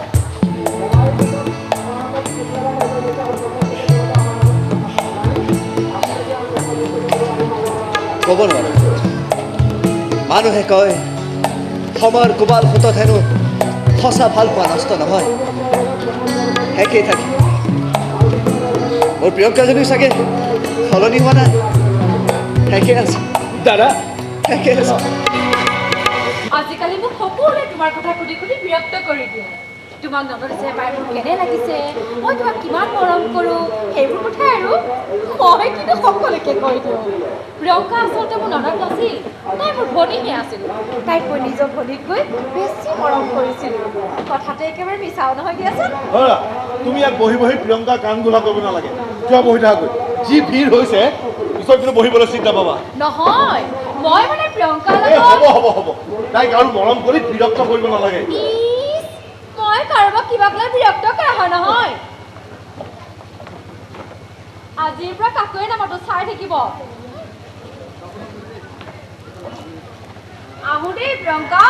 ক'ব নোৱাৰো মানুহে কয় সময়ৰ কোবাল সোঁতত হেনো সঁচা ভাল পোৱা নষ্ট নহয় একেই থাকে মোৰ প্ৰিয়ংকাজনী চাগে সলনি হোৱা নাই একে আছে দাদা একে আছে আজিকালি মোক সকলোৱে তোমাৰ কথা সুধি সুধি বিৰক্ত কৰি দিয়ে তোমাক নজনাইছে পাই মোৰ কেনে লাগিছে মই তোমাক কিমান মৰম কৰোঁ সেইবোৰ কথাই আৰু মই কিন্তু সকলোকে কৈ দিওঁ প্ৰিয়ংকা আচলতে মোৰ ননদ নাছিল তাই মোৰ ভনীহে আছিল তাইক মই নিজৰ ভনীক গৈ বেছি মৰম কৰিছিলোঁ কথাটো একেবাৰে মিছাও নহয় দিয়াচোন তুমি ইয়াত বহি বহি প্ৰিয়ংকাৰ গান গোলা কৰিব নালাগে কিয় বহি থাকাকৈ যি ভিৰ হৈছে পিছত কিন্তু বহিবলৈ চিন্তা পাবা নহয় মই মানে প্ৰিয়ংকাৰ হ'ব তাইক আৰু মৰম কৰি বিৰক্ত কৰিব নালাগে মই কাৰোবাক কিবা ক'লে বিৰক্ত কৰা হয় নহয় আজিৰ পৰা কাকোৱে নামাতো চাই থাকিব আহো দেই প্ৰিয়ংকা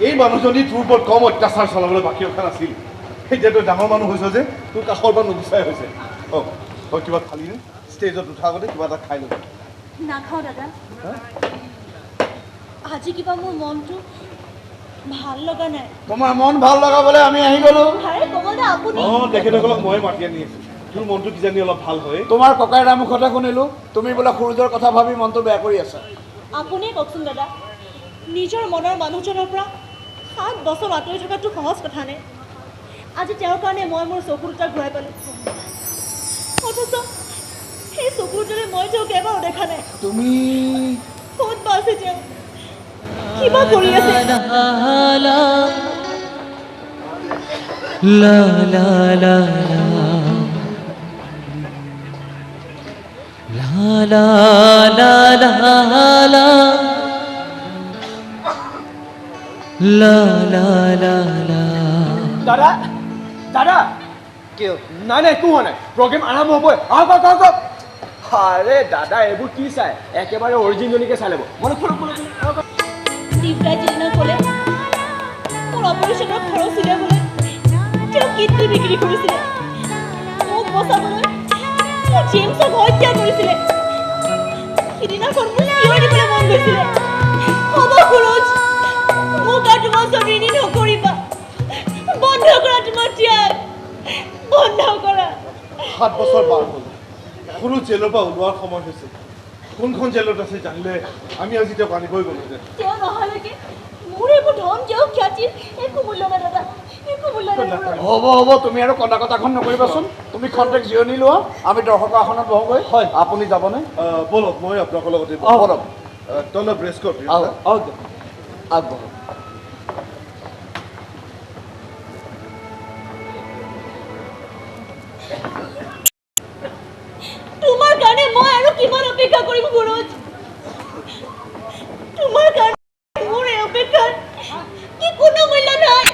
এই মানুহজনী তোৰ ওপৰত কম অত্যাচাৰ চলাবলৈ বাকী ৰখা নাছিল এতিয়া তই ডাঙৰ মানুহ হৈছ যে তোৰ কাষৰ পৰা নুগুচাই হৈছে তই কিবা খালিনে ষ্টেজত উঠাৰ আগতে কিবা এটা খাই ল'বি নাখাওঁ দাদা আজি কিবা মোৰ মনটো ভাল লগা নাই তোমাৰ মন ভাল লগাবলৈ আমি আহি গ'লো আৰে কমল দা আপুনি তেখেতসকলক মই মাতি আনি আছোঁ তোৰ মনটো কিজানি অলপ ভাল হয় তোমাৰ ককাইৰ মুখতে শুনিলোঁ তুমি বোলে সূৰ্যৰ কথা ভাবি মনটো বেয়া কৰি আছা আপুনিয়ে কওকচোন দাদা নিজৰ মনৰ মানুহজনৰ পৰা 7 বছৰ আঁতৰি থকাটো সহজ কথা নে আজি তেওঁৰ কাৰণে মই মোৰ চকুৰ দুটা ঘূৰাই পালোঁ অথচ সেই চকুৰ দৰে মই তেওঁক এবাৰো দেখা নাই তুমি ক'ত বা আছে তেওঁ কিবা কৰি আছে লা লা লা লা লা লা লা লা লা লা লা দাদা দাদা কিয় নাই নাই একো হোৱা নাই প্ৰগ্ৰেম আৰম্ভ হ'বই আহক আৰে দাদা এইবোৰ কি চাই একেবাৰে অৰিজিনেলিকে চাই ল'ব মানে দীপদাই যিদিনা ক'লে মোৰ অপাৰেশ্যনৰ খৰচ উলিয়াবলৈ তেওঁ কিডনী বিক্ৰী কৰিছিলে মোক বচাবলৈ তেওঁ জেমছক হত্যা কৰিছিলে সিদিনাখন মোক কিয় দিবলৈ মন গৈছিলে হ'ব খৰচ মোক আৰু তোমাৰ ওচৰত ঋণী নকৰিবা বন্ধ কৰা তোমাৰ ত্যাগ বন্ধ কৰা 7 বছৰ পাৰ হ'ল সৰু জেলৰ পৰা ওলোৱাৰ সময় হৈছে কোনখন জেলত আছে জানিলে আমি আজি তেওঁক আনিবই গ'লো যে তেওঁ নহ'লেকে মোৰ এইবোৰ ধন তেওঁ খ্যাতিৰ একো মূল্য নাই দাদা একো মূল্য নাই হ'ব তুমি আৰু কন্দা কটাখন নকৰিবাচোন তুমি খন্তেক জিৰণি লোৱা আমি দৰ্শকৰ আসনত বহোগৈ হয় আপুনি যাবনে ব'লক মই আপোনালোকৰ লগতে ব'লক তই অলপ ৰেষ্ট কৰ আগবঢ়ক তোমাৰ কাৰণে মই আৰু কিমান অপেক্ষা কৰিম গুৰুজ তোমাৰ কাৰণে মোৰ এই অপেক্ষাৰ কি কোনো মূল্য নাই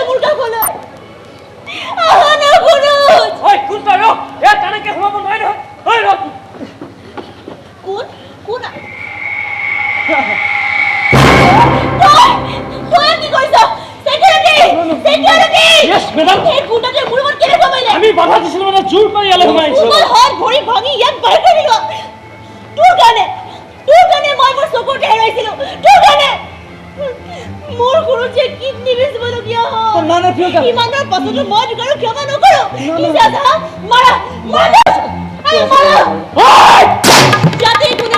মোৰ কাষলৈ আহা না গুৰুজ কোন তই ৰ তেনেকে সোমাব নোৱাৰি নহয় কোন কোন তই কি কৰিছ সিকিউৰিটি Yes, madam. এই গুণ্ডাটোৱে মোৰ ওপৰত কেলে কমাইলে আমি বাধা দিছিলো মানে জোৰ কৰি ইয়ালৈ সোমাইছো তোমাৰ হাত ভৰি ভাঙি ইয়াত বাহিৰ কৰি দিলো তোৰ কাৰণে মই মোৰ চকুত হেৰাইছিলো তোৰ কাৰণে মোৰ গুৰুজে কিডনী বেচিবলগীয়া হ'ল ইমানৰ পাছতো মই তোক ক্ষমা নকৰো মাৰা যাতে কোনে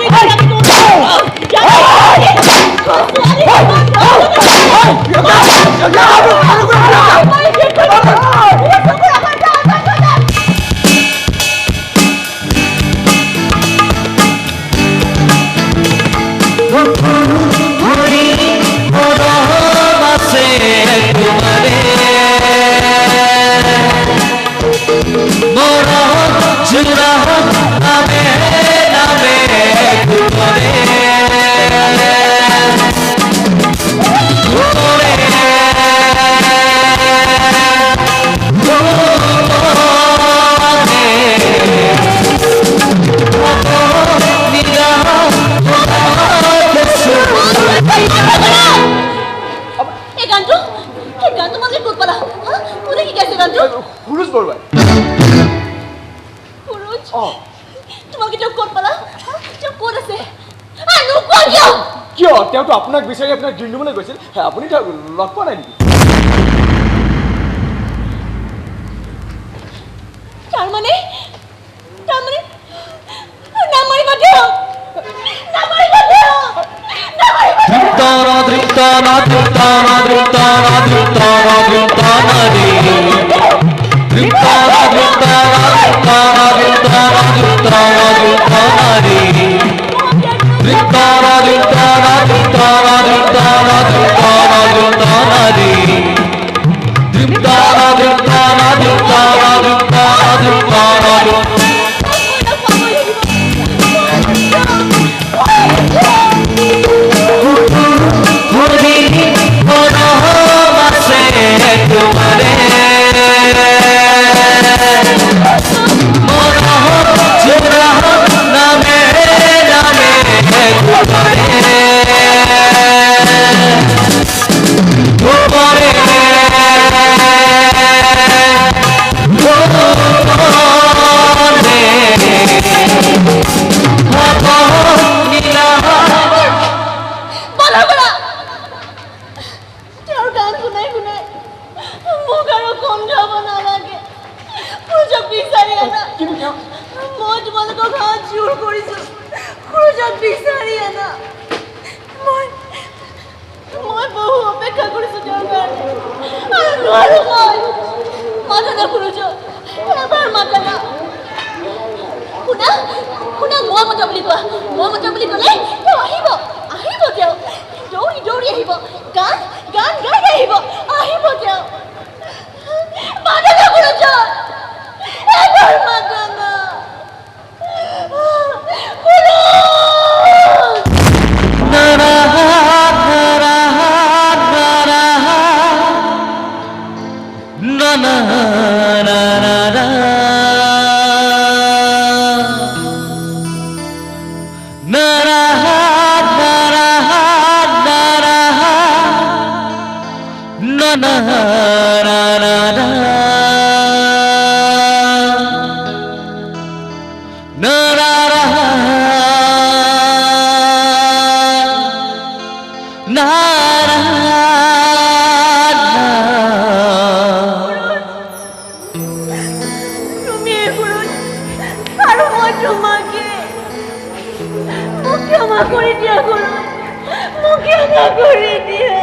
কিয় তেওঁতো আপোনাক বিচাৰি আপোনাক দিন দিবলৈ গৈছিল আপুনি লগ পোৱা নাই নেকি তাৰমানে নামাৰিবা দেও तुम्हारे মই তোমালোকক হাত জোৰ কৰিছোঁ সুৰজক বিচাৰি আনা মই বহু অপেক্ষা কৰিছোঁ তেওঁৰ কাৰণে আৰু নোৱাৰোঁ মই মাতা না সুৰজক এবাৰ মাতা না শুনা শুনা মই মতা বুলি কোৱা মই মতা বুলি ক'লে তেওঁ আহিব তেওঁ দৌৰি আহিব গান গাই আহিব তেওঁ মাতা না সুৰজক এবাৰ মাতা না ক্ষমা কৰে দিয়া কৰো মুখে ক্ষমা কৰে দিয়া